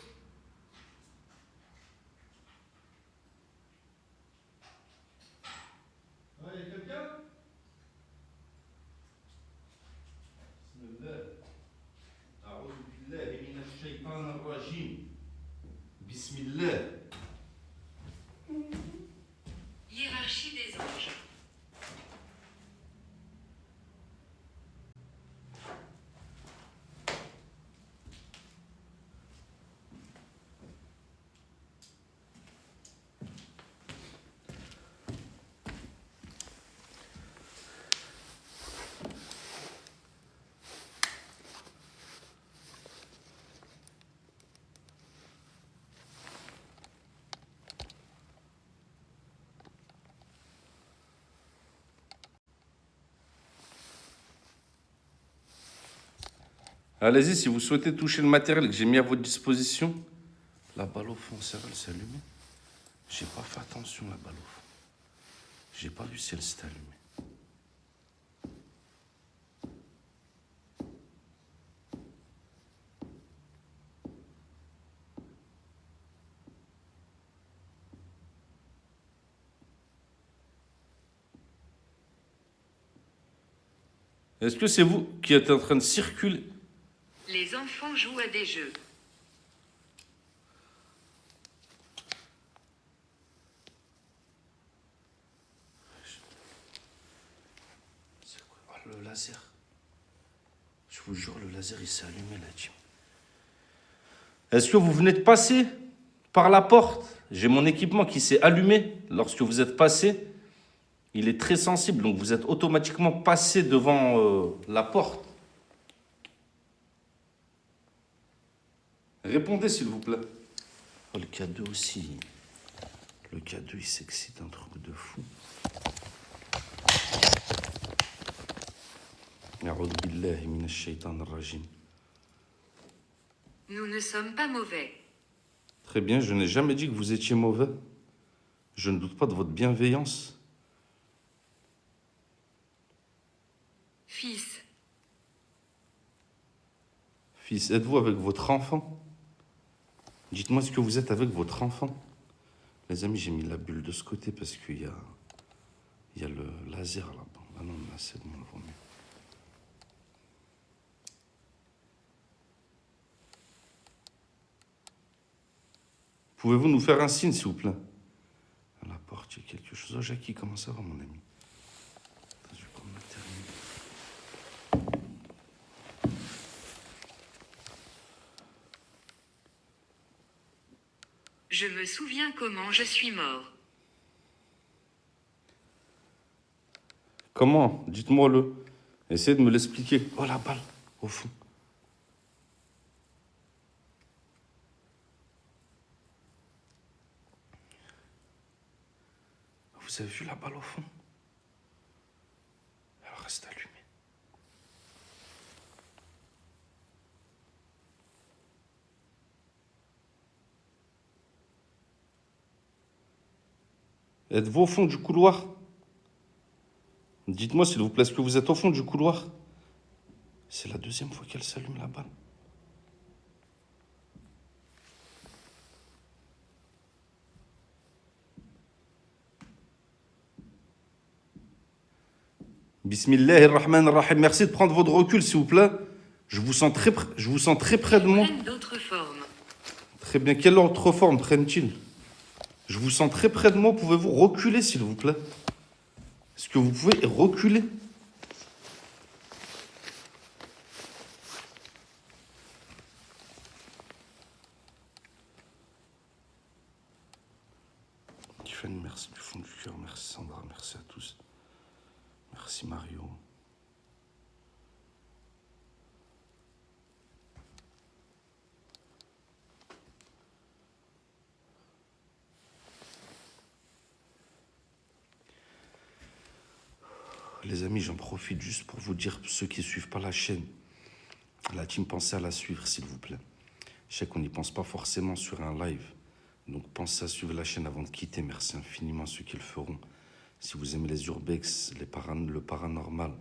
Ouais, y'a quelqu'un? Bismillah. أعوذ بالله من الشيطان الرجيم. بسم الله. Hiérarchie des anges. Allez-y, si vous souhaitez toucher le matériel que j'ai mis à votre disposition. La balle au fond, ça va, elle s'est allumée. J'ai pas fait attention, la balle au fond. J'ai pas vu si elle s'est allumée. Est-ce que c'est vous qui êtes en train de circuler? Les enfants jouent à des jeux. C'est quoi? Ah, le laser. Je vous jure, le laser, il s'est allumé, là, team. Est-ce que vous venez de passer par la porte? J'ai mon équipement qui s'est allumé lorsque vous êtes passé. Il est très sensible, donc vous êtes automatiquement passé devant la porte. Répondez, s'il vous plaît. Oh, le cadeau aussi. Le cadeau, il s'excite un truc de fou. A'oudhu billahi minash shaitanir rajim. Nous ne sommes pas mauvais. Très bien, je n'ai jamais dit que vous étiez mauvais. Je ne doute pas de votre bienveillance. Fils, Fils, êtes-vous avec votre enfant? Dites-moi, est-ce que vous êtes avec votre enfant? Les amis, j'ai mis la bulle de ce côté parce qu'il y a le laser là-bas. Ah non, là, c'est bon, on le voit mieux. Pouvez-vous nous faire un signe, s'il vous plaît? À la porte, il y a quelque chose. Oh, Jackie, comment ça va, mon ami? Attends, je vais prendre ma terminale. je me souviens comment je suis mort. Comment? Dites-moi-le. Essayez de me l'expliquer. Oh, la balle, au fond. Vous avez vu la balle au fond? Elle reste allumée. Êtes-vous au fond du couloir? Dites-moi, s'il vous plaît, est-ce que vous êtes au fond du couloir? C'est la deuxième fois qu'elle s'allume, la balle. Bismillahirrahmanirrahim. Merci de prendre votre recul, s'il vous plaît. Je vous sens très près de moi. Prennent d'autres formes. Très bien. Quelle autre forme prennent-ils? Je vous sens très près de moi. Pouvez-vous reculer, s'il vous plaît? Est-ce que vous pouvez reculer? Tiffany, merci du fond du cœur. Merci Sandra. Merci à tous. Merci Mario. Les amis, j'en profite juste pour vous dire, ceux qui ne suivent pas la chaîne, la team, pensez à la suivre, s'il vous plaît. Je sais qu'on n'y pense pas forcément sur un live. Donc pensez à suivre la chaîne avant de quitter. Merci infiniment à ceux qui le feront. Si vous aimez les urbex, le paranormal,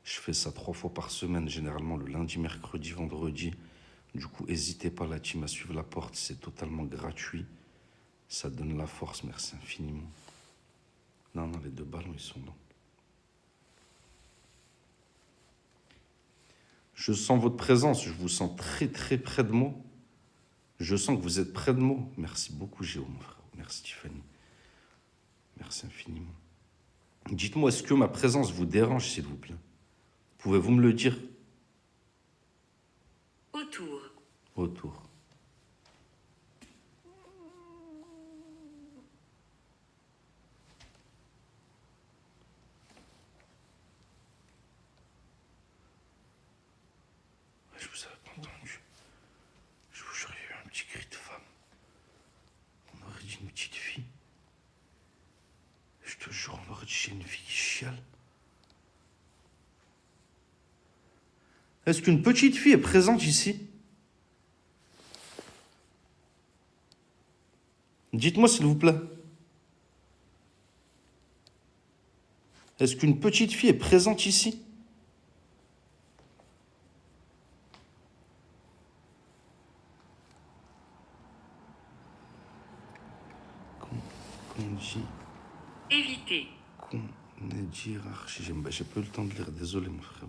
je fais ça 3 fois par semaine, généralement le lundi, mercredi, vendredi. Du coup, n'hésitez pas la team à suivre la porte, c'est totalement gratuit. Ça donne la force, merci infiniment. Non, les 2 ballons, ils sont là. Je sens votre présence, je vous sens très près de moi. Je sens que vous êtes près de moi. Merci beaucoup, Géo, mon frère. Merci, Tiffany. Merci infiniment. Dites-moi, est-ce que ma présence vous dérange, s'il vous plaît? Pouvez-vous me le dire? Autour. Autour. Je vous avais pas entendu. Je vous jure, il y a eu un petit cri de femme. On aurait dit une petite fille. Je te jure, on aurait dit j'ai une fille qui chiale. Est-ce qu'une petite fille est présente ici? Dites-moi, s'il vous plaît. Est-ce qu'une petite fille est présente ici? Qu'on dit... Éviter. Qu'on ait dit hiérarchie. J'ai pas eu le temps de lire, désolé mon frère.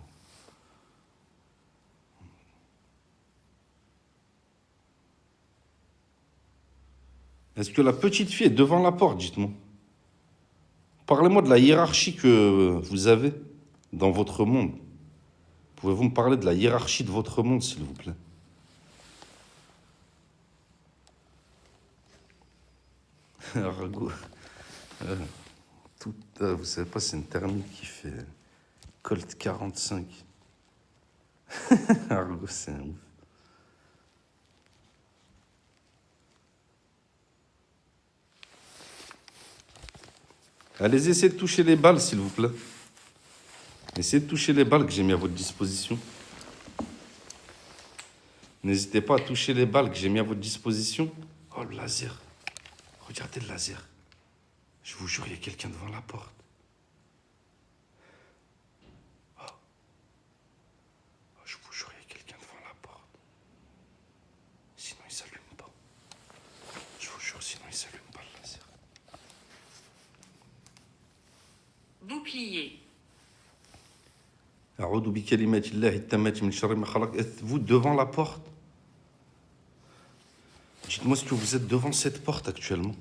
Est-ce que la petite fille est devant la porte, dites-moi? Parlez-moi de la hiérarchie que vous avez dans votre monde. Pouvez-vous me parler de la hiérarchie de votre monde, s'il vous plaît? Argo. Vous savez pas, c'est une thermique qui fait Colt 45. Argo, c'est un ouf. Allez, essayez de toucher les balles, s'il vous plaît. Essayez de toucher les balles que j'ai mis à votre disposition. N'hésitez pas à toucher les balles que j'ai mis à votre disposition. Oh, le laser. Regardez le laser. Je vous jure, il y a quelqu'un devant la porte. Oh. Oh, je vous jure, il y a quelqu'un devant la porte. Sinon, il ne s'allume pas. Je vous jure, sinon, il ne s'allume pas le laser. Bouclier. Êtes-vous devant la porte? Dites-moi ce que vous êtes devant cette porte actuellement.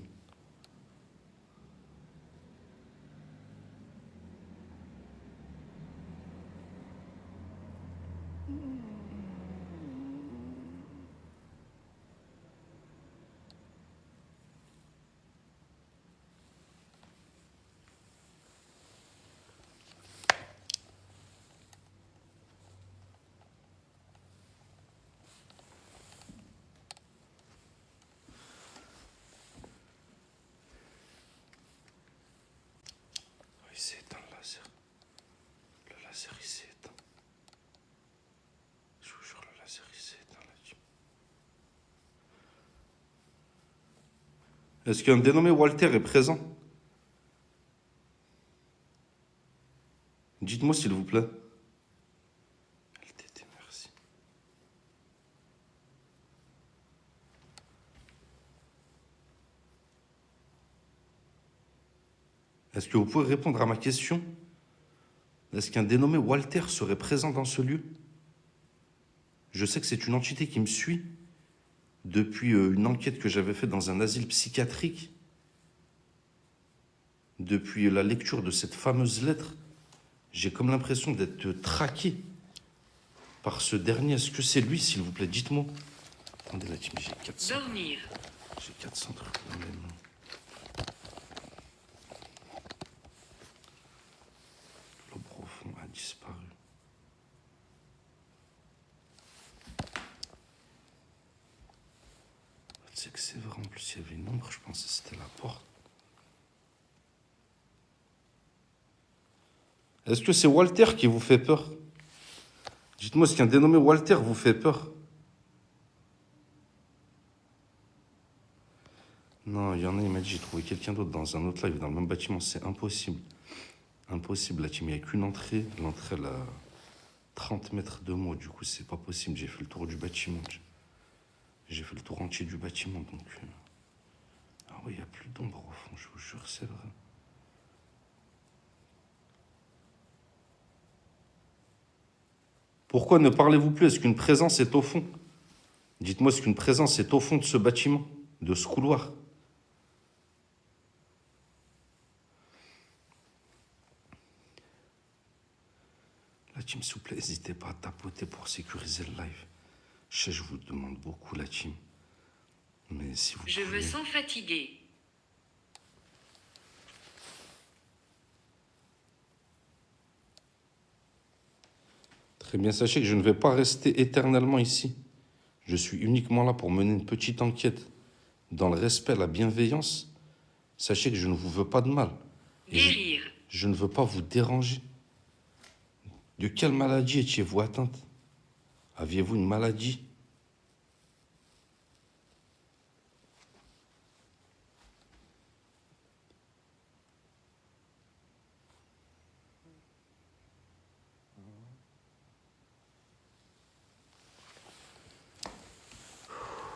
Il s'est éteint le laser. Le laser, il s'est éteint. Je vous jure, le laser, il s'est éteint là-dessus. Est-ce qu'un dénommé Walter est présent? Dites-moi s'il vous plaît. LTT, merci. Est-ce que vous pouvez répondre à ma question? Est-ce qu'un dénommé Walter serait présent dans ce lieu? Je sais que c'est une entité qui me suit depuis une enquête que j'avais faite dans un asile psychiatrique, depuis la lecture de cette fameuse lettre. J'ai comme l'impression d'être traqué par ce dernier. Est-ce que c'est lui, s'il vous plaît? Dites-moi. Attendez, la team, j'ai 400. Dormir. J'ai 400 trucs dans les mains. L'eau profond a disparu. Tu sais que c'est vrai, en plus, il y avait une ombre, je pensais que c'était la porte. Est-ce que c'est Walter qui vous fait peur? Dites-moi, est-ce qu'un dénommé Walter vous fait peur? Non, il y en a, il m'a dit, j'ai trouvé quelqu'un d'autre dans un autre live, dans le même bâtiment. C'est impossible. Impossible, la team, il n'y a qu'une entrée. L'entrée, elle a 30 mètres de moi, du coup, c'est pas possible. J'ai fait le tour du bâtiment. J'ai fait le tour entier du bâtiment, donc... Ah oui, il n'y a plus d'ombre au fond, je vous jure, c'est vrai. Pourquoi ne parlez-vous plus? Est-ce qu'une présence est au fond? Dites-moi, est-ce qu'une présence est au fond de ce bâtiment, de ce couloir? La team, s'il vous plaît, n'hésitez pas à tapoter pour sécuriser le live. Je sais, je vous demande beaucoup, la team. Mais si vous Je pouvez... me sens fatigué. Très bien, sachez que je ne vais pas rester éternellement ici. Je suis uniquement là pour mener une petite enquête. Dans le respect, la bienveillance, sachez que je ne vous veux pas de mal. Et Guérir. je ne veux pas vous déranger. De quelle maladie étiez-vous atteinte? Aviez-vous une maladie?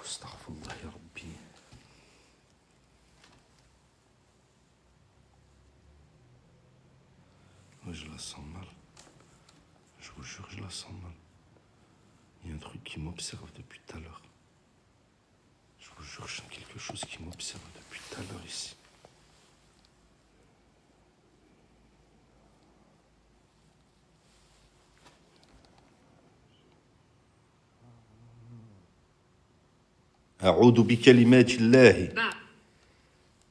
Astaghfirullah ya Rabbi. Ouais, je la sens mal. Je vous jure, je la sens mal. Il y a un truc qui m'observe depuis tout à l'heure. Je vous jure, je sens quelque chose qui m'observe depuis tout à l'heure ici. أعوذ بكلمات الله Bas.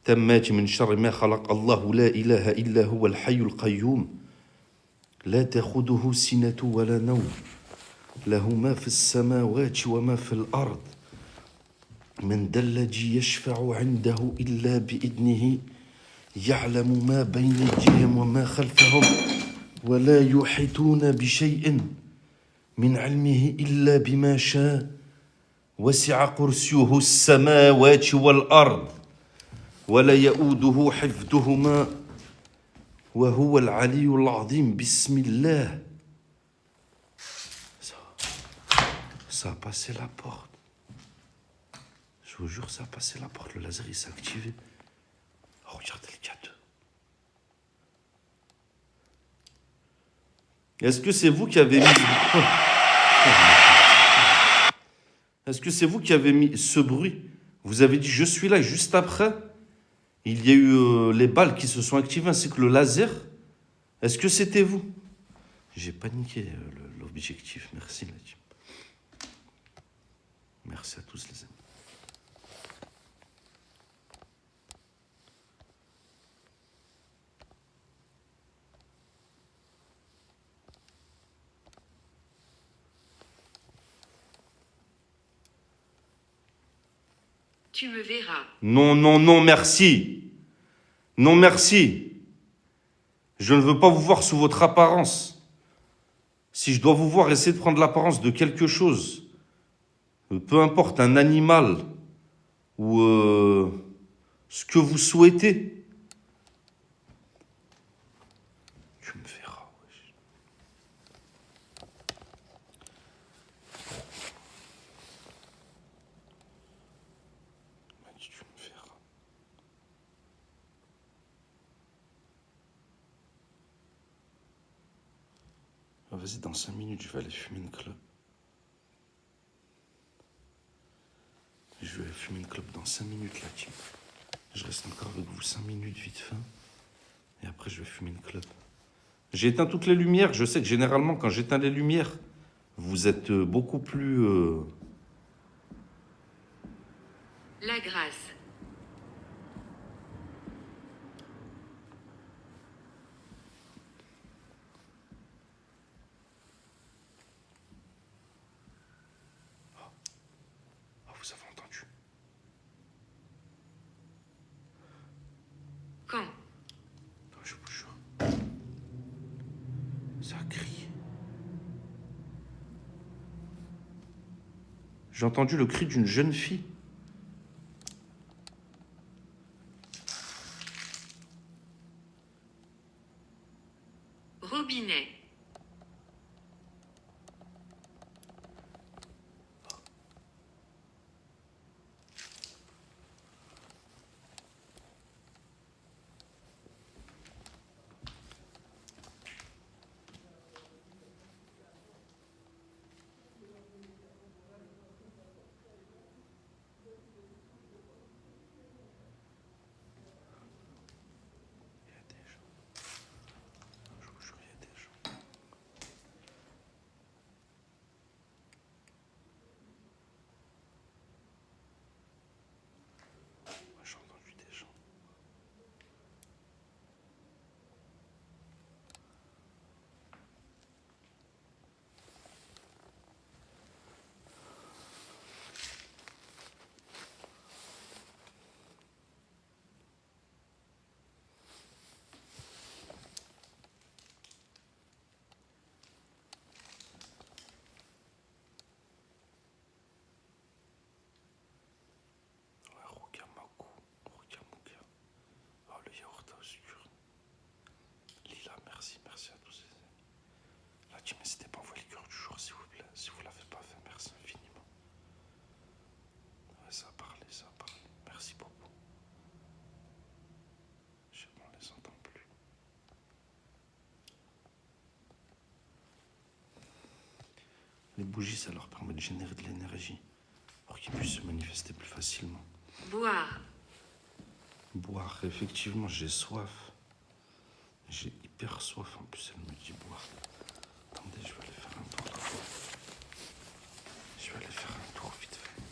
تمات من شر ما خلق الله لا إله إلا هو الحي القيوم لا تأخذه سنة ولا نوم له ما في السماوات وما في الأرض من ذا الذي يشفع عنده إلا بإذنه يعلم ما بين أيديهم وما خلفهم ولا يحيطون بشيء من علمه إلا بما شاء وسع كرسيه السماوات والأرض ولا يؤوده حفظهما وهو العلي العظيم بسم الله. Ça a passé la porte. Je vous jure, ça a passé la porte. Le laser, il s'est activé. Oh, regardez le cadeau. Est-ce que c'est vous qui avez mis... Est-ce que c'est vous qui avez mis ce bruit? Vous avez dit je suis là et juste après, il y a eu les balles qui se sont activées ainsi que le laser. Est-ce que c'était vous? J'ai paniqué l'objectif. Merci la team. Merci à tous les amis. Tu me verras. Non, non, non, merci. Non, merci. Je ne veux pas vous voir sous votre apparence. Si je dois vous voir, essayez de prendre l'apparence de quelque chose. Peu importe, un animal ou ce que vous souhaitez. Tu me verras, wesh. Tu me verras. Ah, vas-y, dans 5 minutes, je vais aller fumer une clope. Je vais fumer une clope dans 5 minutes, là, team. Je reste encore avec vous 5 minutes, vite fait. Et après, je vais fumer une clope. J'ai éteint toutes les lumières. Je sais que généralement, quand j'éteins les lumières, vous êtes beaucoup plus... La grâce. Ah, vous avez entendu? Quand? Non, je vous jure. Ça a crié. J'ai entendu le cri d'une jeune fille. Robinet. Il y a des gens. Je vous jure, il y a des gens. Moi, j'ai entendu des gens. Ouais, Rokamaku, Rokamuka. Oh, le yaourt obscur. Lila, merci, merci à tous les amis. La team, n'hésitez pas à envoyer le cœur du jour, s'il vous plaît. Si vous ne l'avez pas fait, merci infiniment. Ouais, ça a parlé, ça a parlé. Merci beaucoup. Je sais pas, on les entend plus. Les bougies, ça leur permet de générer de l'énergie pour qu'ils puissent se manifester plus facilement. Boire. Boire, effectivement, j'ai soif. J'ai hyper soif, en plus, elle me dit boire. Attendez, je vais aller faire un tour. Je vais aller faire un tour vite fait.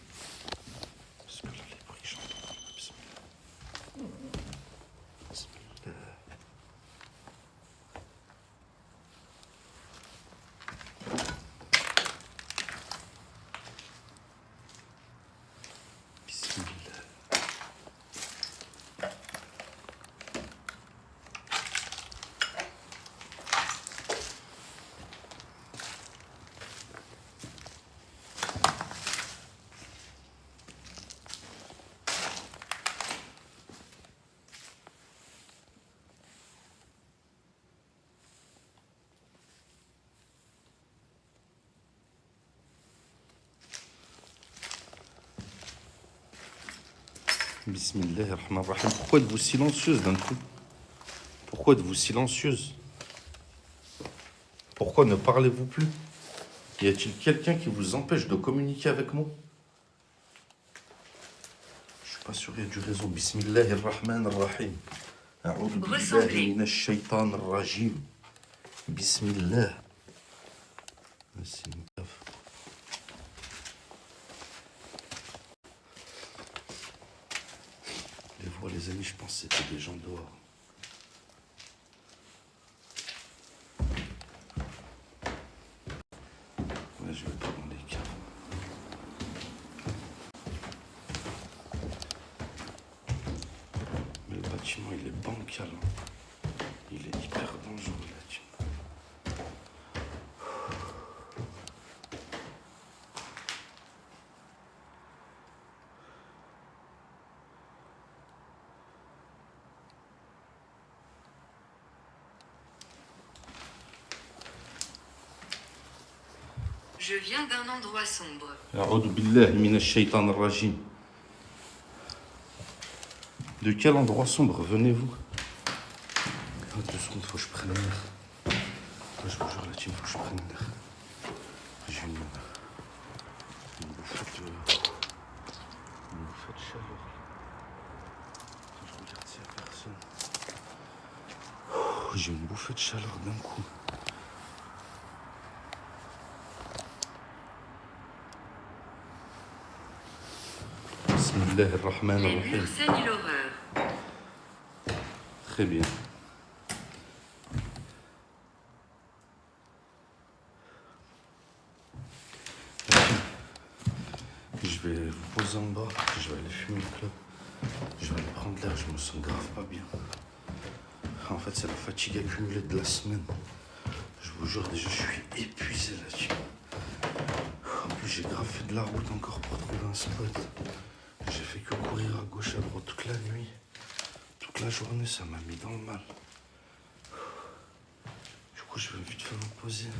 Parce que là, les bruits, j'entends. Bismillah. Bismillah. Bismillah. Bismillahirrahmanirrahim. Pourquoi êtes-vous silencieuse d'un coup? Pourquoi êtes-vous silencieuse? Pourquoi ne parlez-vous plus? Y a-t-il quelqu'un qui vous empêche de communiquer avec moi? Je suis pas sûr, il y a du réseau. Bismillahirrahmanirrahim. A'udhu billahi minash shaitanir rajim. Bismillah. C'est une gaffe. Les voix, les amis, je pense que c'était des gens dehors. Ouais, je vais pas dans les caves. Mais le bâtiment, il est bancal. Il est hyper dangereux, là, tu vois. Je viens d'un endroit sombre. A'udhu billahi minash shaitanir rajim. De quel endroit sombre venez-vous? Ah, 2 secondes, faut que je prenne l'air. Je vous jure, la team, faut que je prenne l'air. J'ai une bouffée de chaleur. Je regarde s'il n'y a personne. J'ai une bouffée de chaleur d'un coup. Les murs saignent l'horreur. Très bien. Je vais vous poser en bas, je vais aller fumer le club. Je vais aller prendre l'air, je me sens grave pas bien. En fait, c'est la fatigue accumulée de la semaine. Je vous jure, déjà, je suis épuisé là-dessus. En plus, j'ai grave fait de la route encore pour trouver un spot. J'ai fait que courir à gauche, à droite toute la nuit. Toute la journée, ça m'a mis dans le mal. Du coup, je vais vite faire me poser.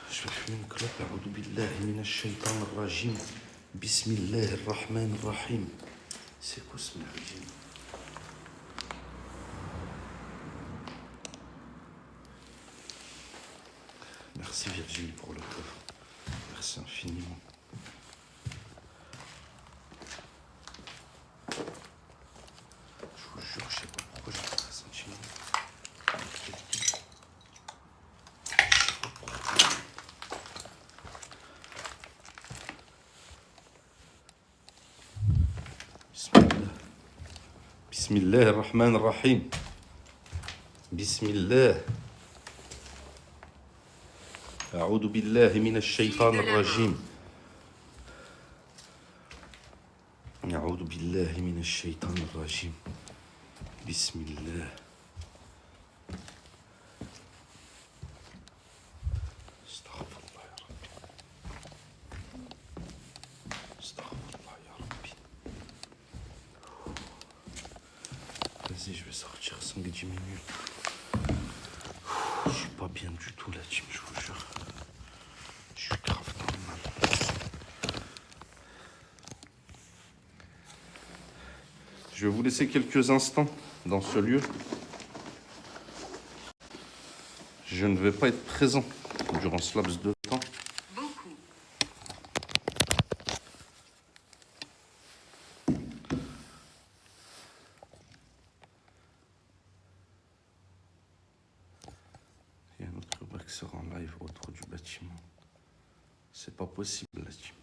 Je vais fumer une clope. A'udhu billahi minash shaitanir rajim. Bismillahirrahmanirrahim. C'est quoi ce merdier? Merci Virginie pour le coffre. Merci infiniment. Je vous jure, je sais pas pourquoi j'ai ce sentiment. Bismillah. Bismillahirrahmanirrahim. Bismillah. أعوذ بالله من الشيطان الرجيم. أعوذ بالله من الشيطان الرجيم. بسم الله. استغفر الله يا ربي. استغفر الله يا ربي. Vas-y, je vais sortir 5-10 minutes. Je suis pas bien du tout là, team, je vous jure. Je suis grave dans le mal. Je vais vous laisser quelques instants dans ce lieu. Je ne vais pas être présent durant ce laps de temps. Beaucoup. Il y a un autre boxeur en live autour du bâtiment. C'est pas possible là, team.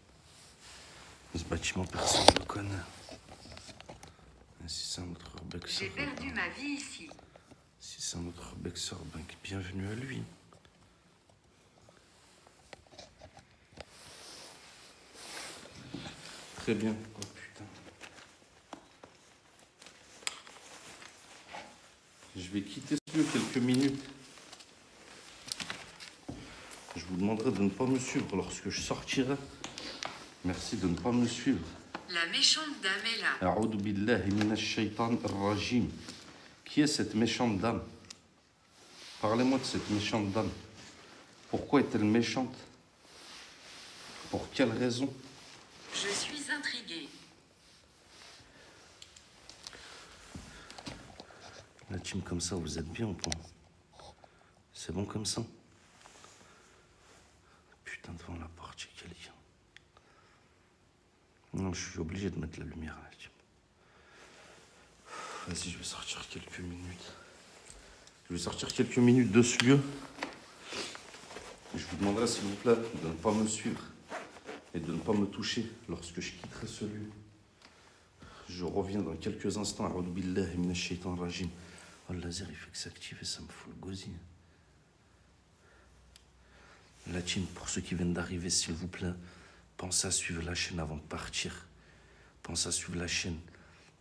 Ce bâtiment, personne ne le connaît. Et si c'est un autre boxeur, J'ai perdu ma vie ici. si c'est un autre boxeur, ben, bienvenue à lui. Très bien. Oh putain. Je vais quitter ce lieu quelques minutes. Je vous demanderai de ne pas me suivre lorsque je sortirai. Merci de ne pas me suivre. La méchante dame est là. A'udhu billahi minash shaitanir rajim. Qui est cette méchante dame? Parlez-moi de cette méchante dame. Pourquoi est-elle méchante? Pour quelle raison? Je suis intriguée. La team comme ça, vous êtes bien ou pas? C'est bon comme ça? Putain, devant la porte, il y a quelqu'un. Non, je suis obligé de mettre la lumière là. Vas-y, je vais sortir quelques minutes. Je vais sortir quelques minutes de ce lieu. Je vous demanderai, s'il vous plaît, de ne pas me suivre et de ne pas me toucher lorsque je quitterai ce lieu. Je reviens dans quelques instants. A'udhu billahi minash shaitan rajim. Oh, le laser, il fait que s'active et ça me fout le gosier. La team, pour ceux qui viennent d'arriver, s'il vous plaît, pensez à suivre la chaîne avant de partir. Pensez à suivre la chaîne.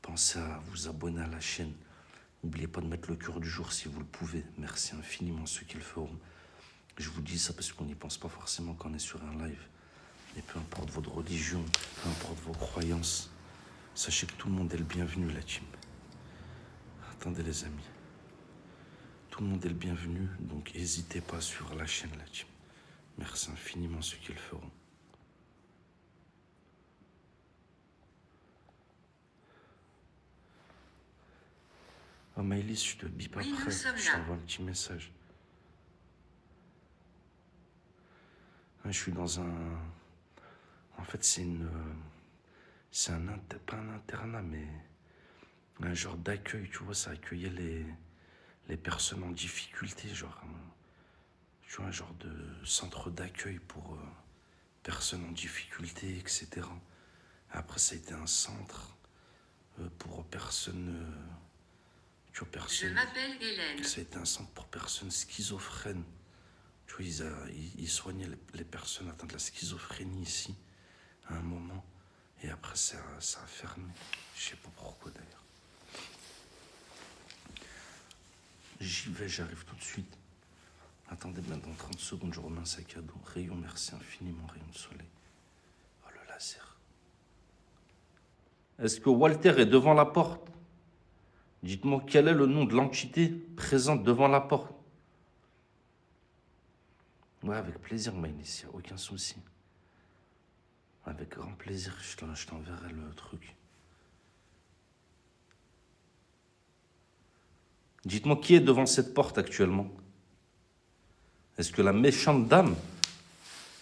Pensez à vous abonner à la chaîne. N'oubliez pas de mettre le cœur du jour si vous le pouvez. Merci infiniment ceux qui le feront. Je vous dis ça parce qu'on n'y pense pas forcément quand on est sur un live. Et peu importe votre religion, peu importe vos croyances, sachez que tout le monde est le bienvenu, la team. Attendez les amis. Tout le monde est le bienvenu, donc n'hésitez pas à suivre la chaîne, la team. Merci infiniment ceux qui le feront. Oh Maëlys, je te bip Oui, après, nous sommes je là. t'envoie un petit message. Je suis dans un... En fait, c'est pas un internat, mais un genre d'accueil, tu vois, ça accueillait les personnes en difficulté, genre, tu vois, un genre de centre d'accueil pour personnes en difficulté, etc. Après, ça a été un centre pour personnes, tu vois, Je personnes... m'appelle Hélène. Ça a été un centre pour personnes schizophrènes. Tu vois, ils soignaient les personnes atteintes de la schizophrénie ici, à un moment. Et après, ça a fermé. Je sais pas pourquoi d'ailleurs. J'y vais, j'arrive tout de suite. Attendez bien, dans 30 secondes, je remets un sac à dos. Rayon, merci infiniment, rayon de soleil. Oh, le laser. Est-ce que Walter est devant la porte? Dites-moi quel est le nom de l'entité présente devant la porte. Ouais, avec plaisir, Maïlis, il n'y a aucun souci. Avec grand plaisir, je t'enverrai le truc. Dites-moi qui est devant cette porte actuellement? Est-ce que la méchante dame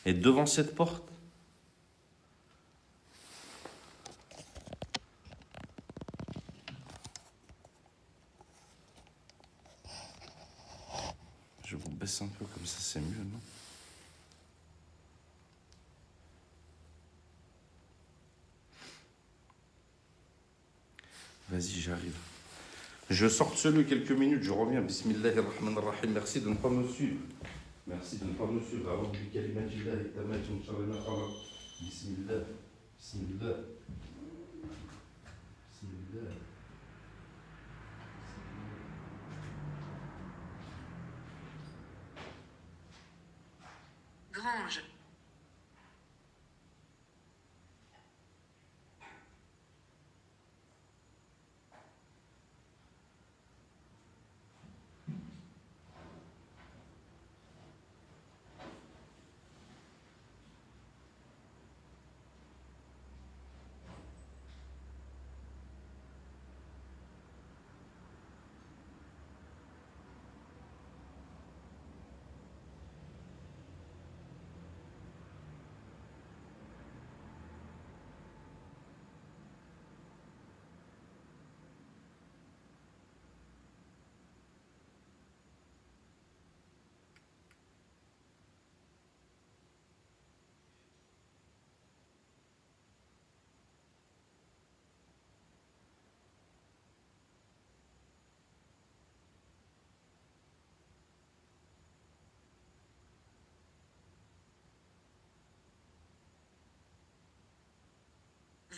est devant cette porte? Je vous baisse un peu comme ça, c'est mieux, non? Vas-y, j'arrive. Je sors de ce lieu quelques minutes, je reviens. Bismillahirrahmanirrahim. Merci de ne pas me suivre. Merci de ne pas me suivre. Bismillah. Bismillah. Bismillah. Grange.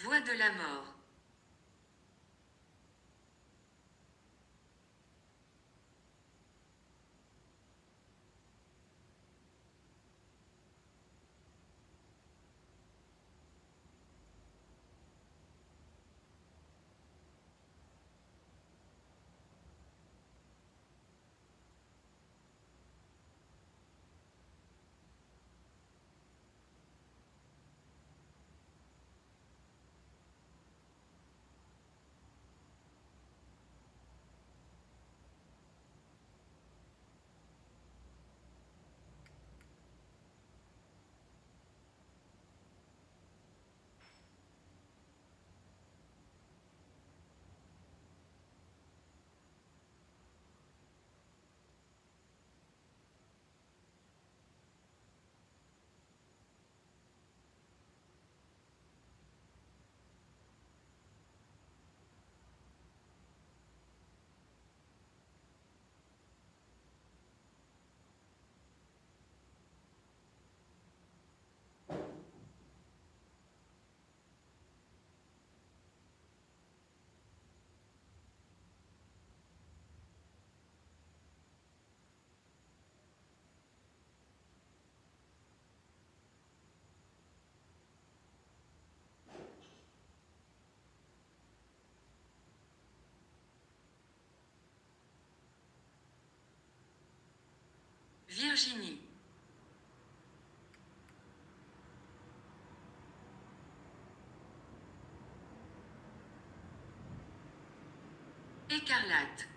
Voix de la mort. Virginie. Écarlate.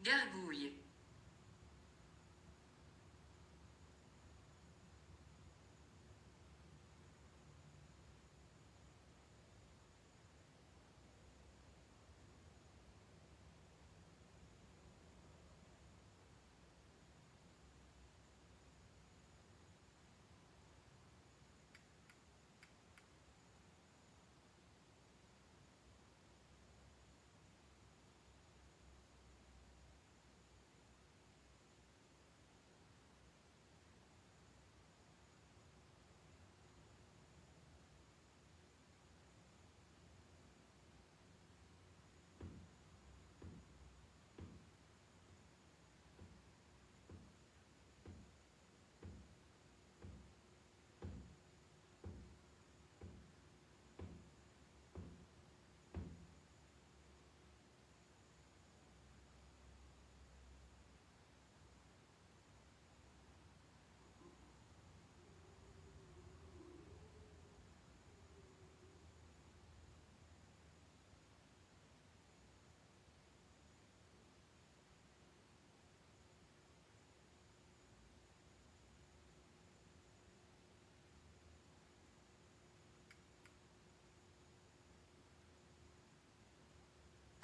Gargouille.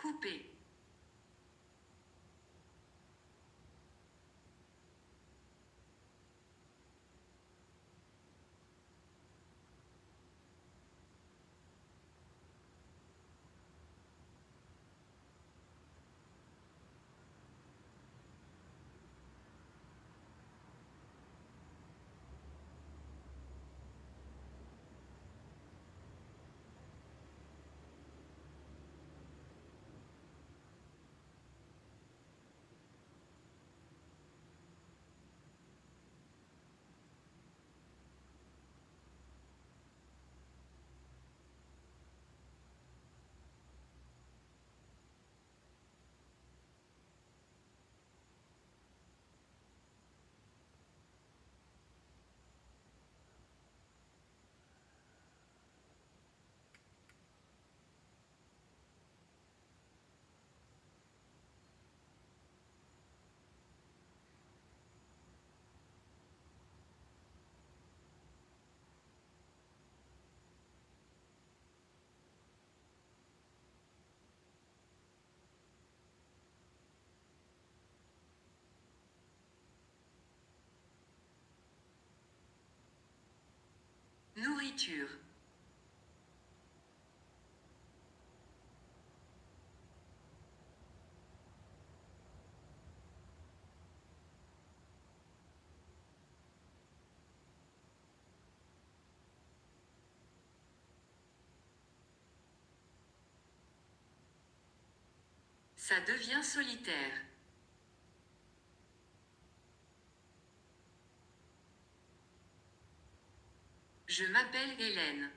Couper. Nourriture. Ça devient solitaire. Je m'appelle Hélène.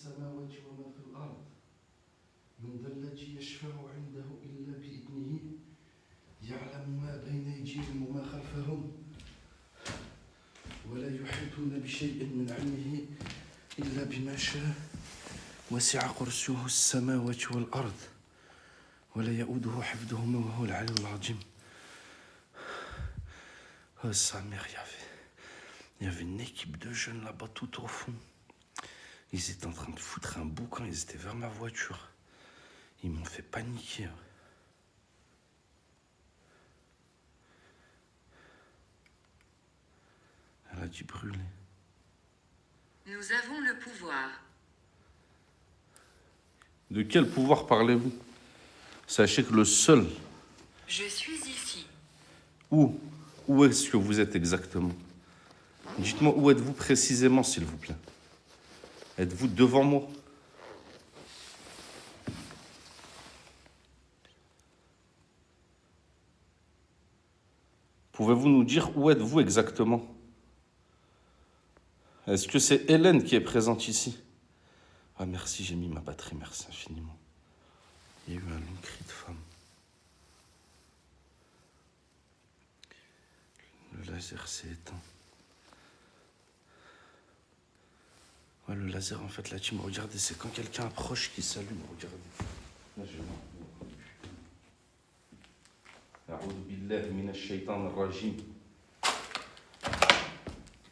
السماوات وما في الأرض من ذا الذي يشفع عنده إلا بإذنه يعلم ما بين أيديهم وما خلفهم ولا يحيطون بشيء من علمه إلا بما شاء وسع كرسيه السماوات والأرض ولا يؤوده حفظهما وهو العلي العظيم. Oh, sa mère, il y avait une équipe de jeunes là-bas tout au fond. Ils étaient en train de foutre un boucan, ils étaient vers ma voiture. Ils m'ont fait paniquer. Elle a dû brûler. Nous avons le pouvoir. De quel pouvoir parlez-vous? Sachez que le seul... Je suis ici. Où est-ce que vous êtes exactement? Dites-moi où êtes-vous précisément, s'il vous plaît. Êtes-vous devant moi? Pouvez-vous nous dire où êtes-vous exactement? Est-ce que c'est Hélène qui est présente ici? Ah merci, j'ai mis ma batterie, merci infiniment. Il y a eu un long cri de femme. Le laser s'est éteint. Ouais, le laser, en fait, la team, regardez, c'est quand quelqu'un approche qui s'allume, regardez. Là, je vais...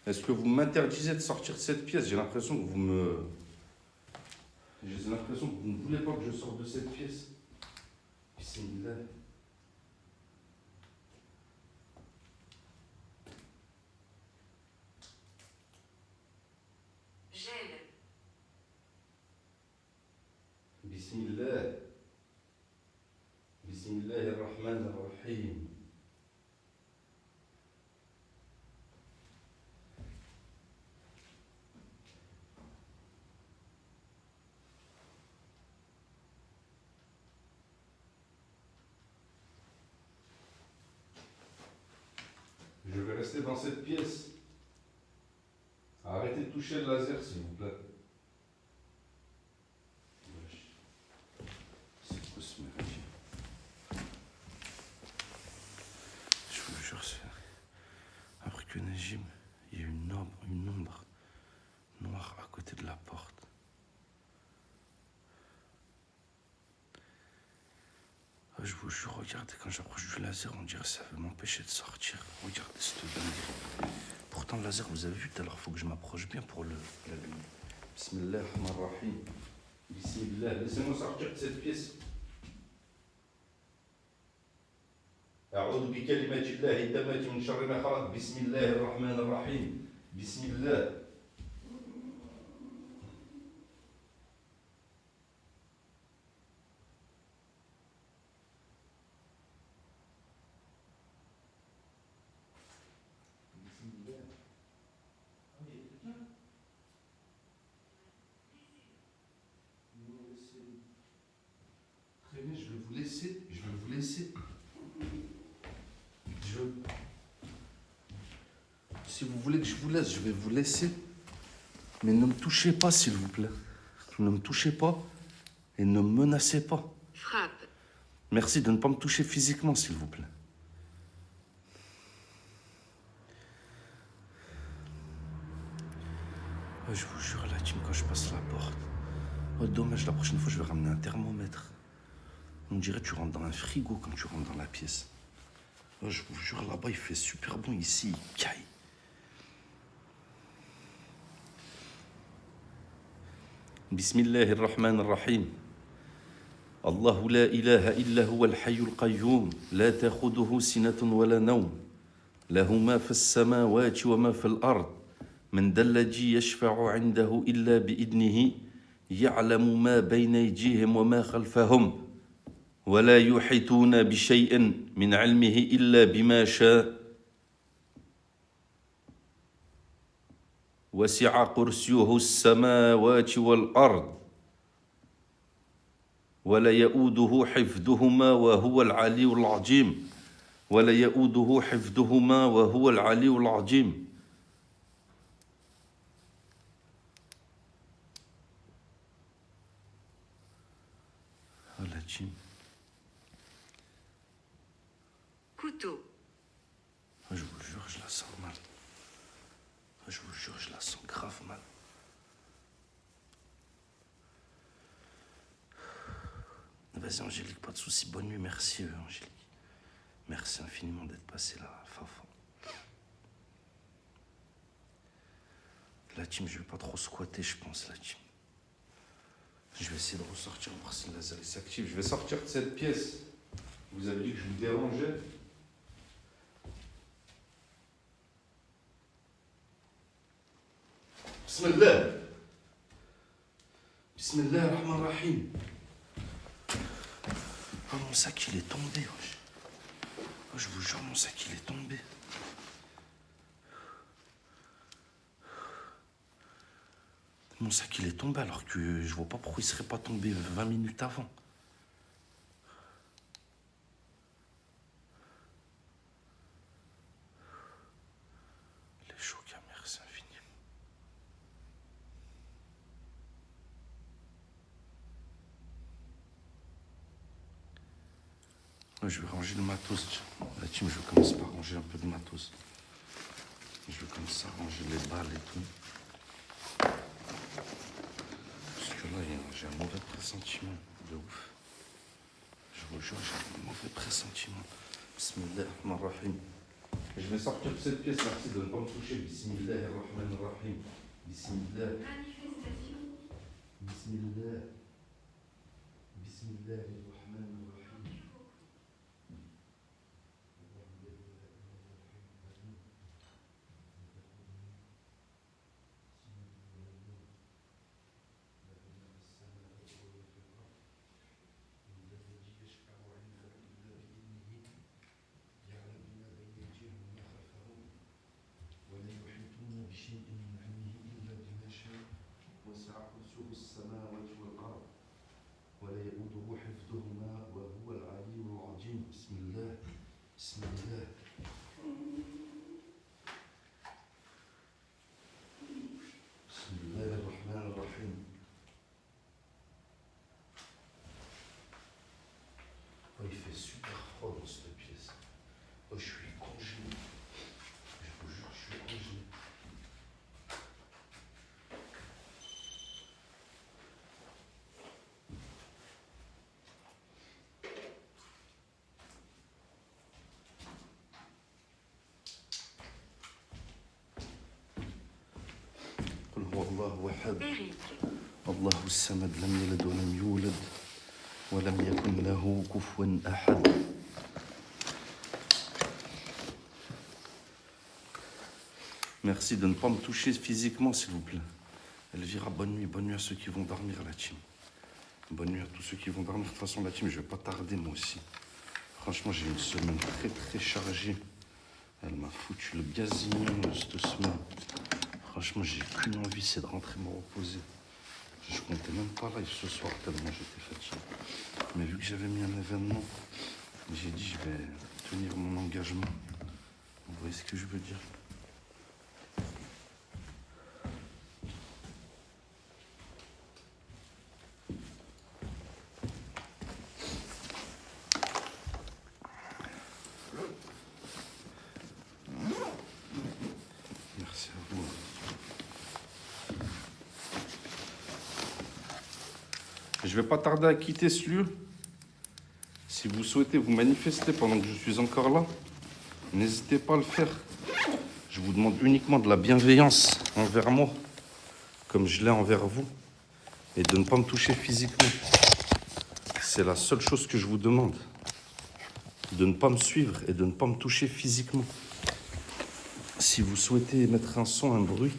Est-ce que vous m'interdisez de sortir de cette pièce? J'ai l'impression que vous me... J'ai l'impression que vous ne voulez pas que je sorte de cette pièce. Bismillah. Gel. Bismillah. Bismillahirrahmanirrahim. Je vais rester dans cette pièce. Arrêtez de toucher le laser, s'il vous plaît. C'est quoi ce mec? Je vous jure, c'est... Après que Najim, il y a une ombre noire à côté de la porte. Je vous jure, regardez, quand j'approche du laser, on dirait que ça veut m'empêcher de sortir. Regardez cette dinguerie. Pourtant, le laser, vous avez vu tout à l'heure, il faut que je m'approche bien pour l'allumer. Bismillah ar-Rahim. Bismillah. Laissez-moi sortir de cette pièce. أعوذ بكلمات الله التامة من شر ما خلق. بسم الله الرحمن الرحيم. بسم الله. Très bien, je vais vous laisser. Si vous voulez que je vous laisse, je vais vous laisser. Mais ne me touchez pas, s'il vous plaît. Ne me touchez pas et ne me menacez pas. Frappe. Merci de ne pas me toucher physiquement, s'il vous plaît. Oh, je vous jure, la team, quand je passe la porte. Oh, dommage, la prochaine fois, je vais ramener un thermomètre. On dirait que tu rentres dans un frigo quand tu rentres dans la pièce. Oh, je vous jure, là-bas, il fait super bon. Ici, il caille. Bismillahirrahmanirrahim. الله لا إله إلا هو الحي القيوم لا تأخذه سنة ولا نوم له ما في السماوات وما في الأرض من ذا الذي يشفع عنده إلا بإذنه يعلم ما بين أيديهم وما خلفهم ولا يحيطون بشيء من علمه إلا بما شاء وسع كرسيه السماوات والأرض ولا يؤوده حفظهما وهو العلي العظيم ولا يؤوده حفظهما وهو العلي العظيم. team. Couteau. Je vous jure, je la sens mal. Je vous jure, je la sens grave mal. Vas-y, Angélique, pas de soucis. Bonne nuit, merci, Angélique. Merci infiniment d'être passé là, Fafa. La team, je vais pas trop squatter, je pense, la team. Je vais essayer de ressortir, voir si le laser s'active. Je vais sortir de cette pièce. Vous avez dit que je vous dérangeais. Bismillah. Bismillah ar-Rahman ar-Rahim. Oh, mon sac, il est tombé, wesh. Oh, je vous jure, mon sac, il est tombé. Mon sac, il est tombé alors que je vois pas pourquoi il serait pas tombé 20 minutes avant. Les chocs, merci infiniment. Je vais ranger le matos. La team, je vais commencer par ranger un peu de matos. Je vais comme ça ranger les balles et tout. Parce que là, j'ai un mauvais pressentiment de ouf. Je vous jure, j'ai un mauvais pressentiment. Bismillah ar-Rahman ar-Rahim. Je vais sortir de cette pièce, merci de ne pas me toucher. Bismillah ar-Rahman ar-Rahim. Bismillah. Manifestation. Bismillah. Bismillah ar-Rahman ar-Rahim. ولا يؤوده حفظهما وهو العلي العظيم بسم الله بسم الله بسم الله الرحمن الرحيم Oh, il fait super froid dans cette pièce. Oh, je suis congelé. Je vous jure, je suis congelé. قل هو الله أحد Eric. الله الصمد لم يلد ولم يولد ولم يكن له كفوا أحد. Merci de ne pas me toucher physiquement, s'il vous plaît. Elvira, bonne nuit à ceux qui vont dormir, la team. Bonne nuit à tous ceux qui vont dormir. De toute façon, la team, je vais pas tarder, moi aussi. Franchement, j'ai une semaine très, très chargée. Elle m'a foutu le gazinier cette semaine. Franchement, j'ai qu'une envie, c'est de rentrer me reposer. Je comptais même pas live ce soir, tellement j'étais fatigué. Mais vu que j'avais mis un événement, j'ai dit, je vais tenir mon engagement. Vous voyez ce que je veux dire? Merci à vous. Je vais pas tarder à quitter ce lieu. Si vous souhaitez vous manifester pendant que je suis encore là, n'hésitez pas à le faire. Je vous demande uniquement de la bienveillance envers moi, comme je l'ai envers vous, et de ne pas me toucher physiquement. C'est la seule chose que je vous demande. De ne pas me suivre et de ne pas me toucher physiquement. Si vous souhaitez mettre un son, un bruit,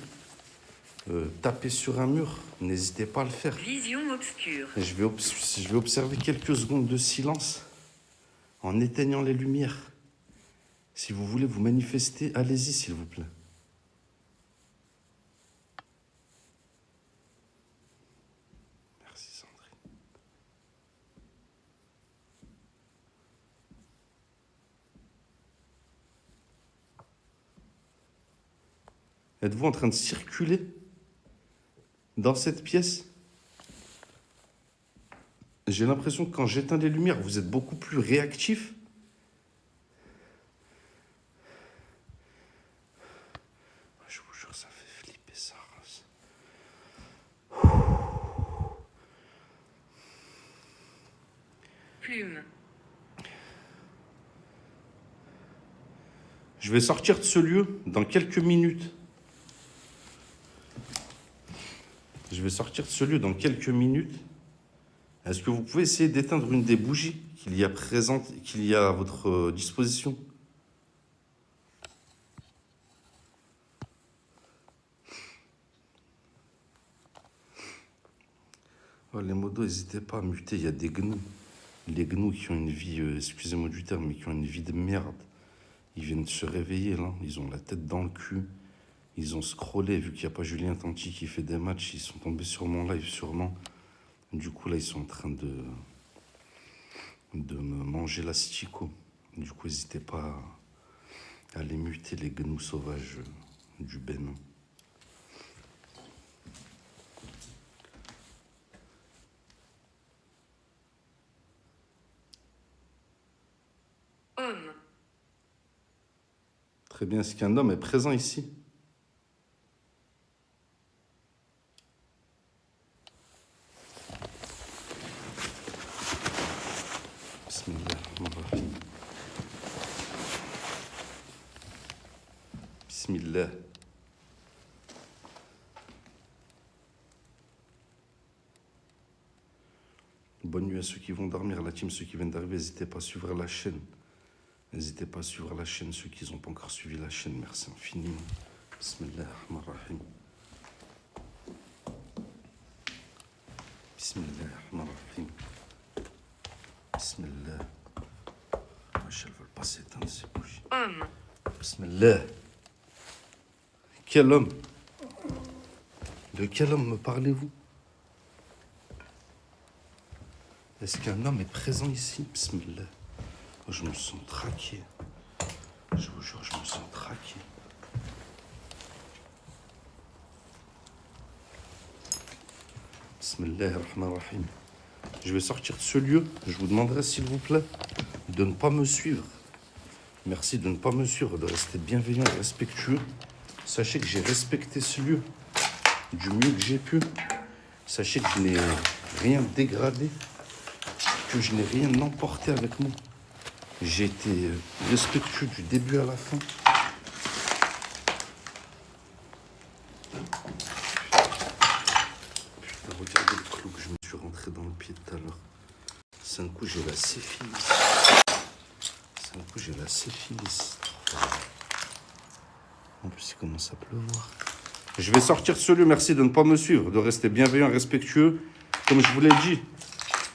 taper sur un mur, n'hésitez pas à le faire. Vision obscure. Et je vais observer quelques secondes de silence en éteignant les lumières. Si vous voulez vous manifester, allez-y, s'il vous plaît. Merci, Sandrine. Êtes-vous en train de circuler dans cette pièce? J'ai l'impression que quand j'éteins les lumières, vous êtes beaucoup plus réactif. Je vous jure, ça fait flipper sa race. Plume. Je vais sortir de ce lieu dans quelques minutes. Je vais sortir de ce lieu dans quelques minutes. Est-ce que vous pouvez essayer d'éteindre une des bougies qu'il y a à votre disposition? Oh, les modos, n'hésitez pas à muter, il y a des gnous. Les gnous qui ont une vie, excusez-moi du terme, mais qui ont une vie de merde. Ils viennent de se réveiller là, ils ont la tête dans le cul. Ils ont scrollé, vu qu'il n'y a pas Julien Tanti qui fait des matchs, ils sont tombés sur mon live sûrement. Du coup là, ils sont en train de me manger l'asticot. Du coup, n'hésitez pas à les muter, les gnous sauvages du Bénin. Homme. Très bien, est-ce qu'un homme est présent ici? Bismillah. Bismillah. Bonne nuit à ceux qui vont dormir, la team, ceux qui viennent d'arriver, n'hésitez pas à suivre la chaîne. N'hésitez pas à suivre la chaîne, ceux qui n'ont pas encore suivi la chaîne, merci infiniment. Bismillah ar-Rahman ar-Rahim. Bismillah ar-Rahman ar-Rahim. Bismillah. Wesh, elles veulent pas s'éteindre ces bougies. Homme. Bismillah. Quel homme? De quel homme me parlez-vous? Est-ce qu'un homme est présent ici? Bismillah. Oh, je me sens traqué. Je vous jure, je me sens traqué. Bismillah ar-Rahman ar-Rahim. Je vais sortir de ce lieu. Je vous demanderai, s'il vous plaît, de ne pas me suivre. Merci de ne pas me suivre, de rester bienveillant et respectueux. Sachez que j'ai respecté ce lieu du mieux que j'ai pu. Sachez que je n'ai rien dégradé, que je n'ai rien emporté avec moi. J'ai été respectueux du début à la fin. Putain, regardez le clou que je me suis rentré dans le pied tout à l'heure. C'est un coup, j'ai la syphilis. C'est un coup, j'ai la syphilis. En plus, il commence à pleuvoir. Je vais sortir de ce lieu. Merci de ne pas me suivre, de rester bienveillant et respectueux. Comme je vous l'ai dit,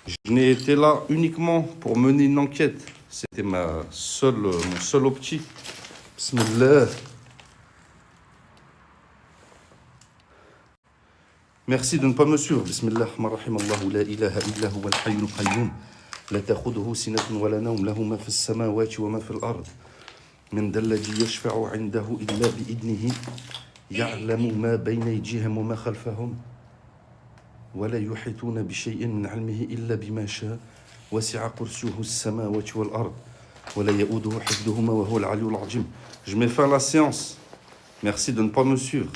je n'ai été là uniquement pour mener une enquête. C'était mon seul optique. Bismillah. Merci de ne pas me suivre. Bismillah ar-Rahman ar-Rahim. Allahu la ilaha illa huwa al-hayyul qayyum. La ta'khudhuhu sinatun wa la nawm. Lahu ma fi as-samawati wa ma fi al-ard. من ذا الذي يشفع عنده إلا بإذنه يعلم ما بين أيديهم وما خلفهم ولا يحيطون بشيء من علمه إلا بما شاء وسع كرسيه السماوات والأرض ولا يؤوده حفظهما وهو العلي العظيم. Je mets fin à la séance. Merci de ne pas me suivre.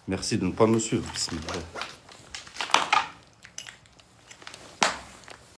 Merci de ne pas me suivre. Bismillah.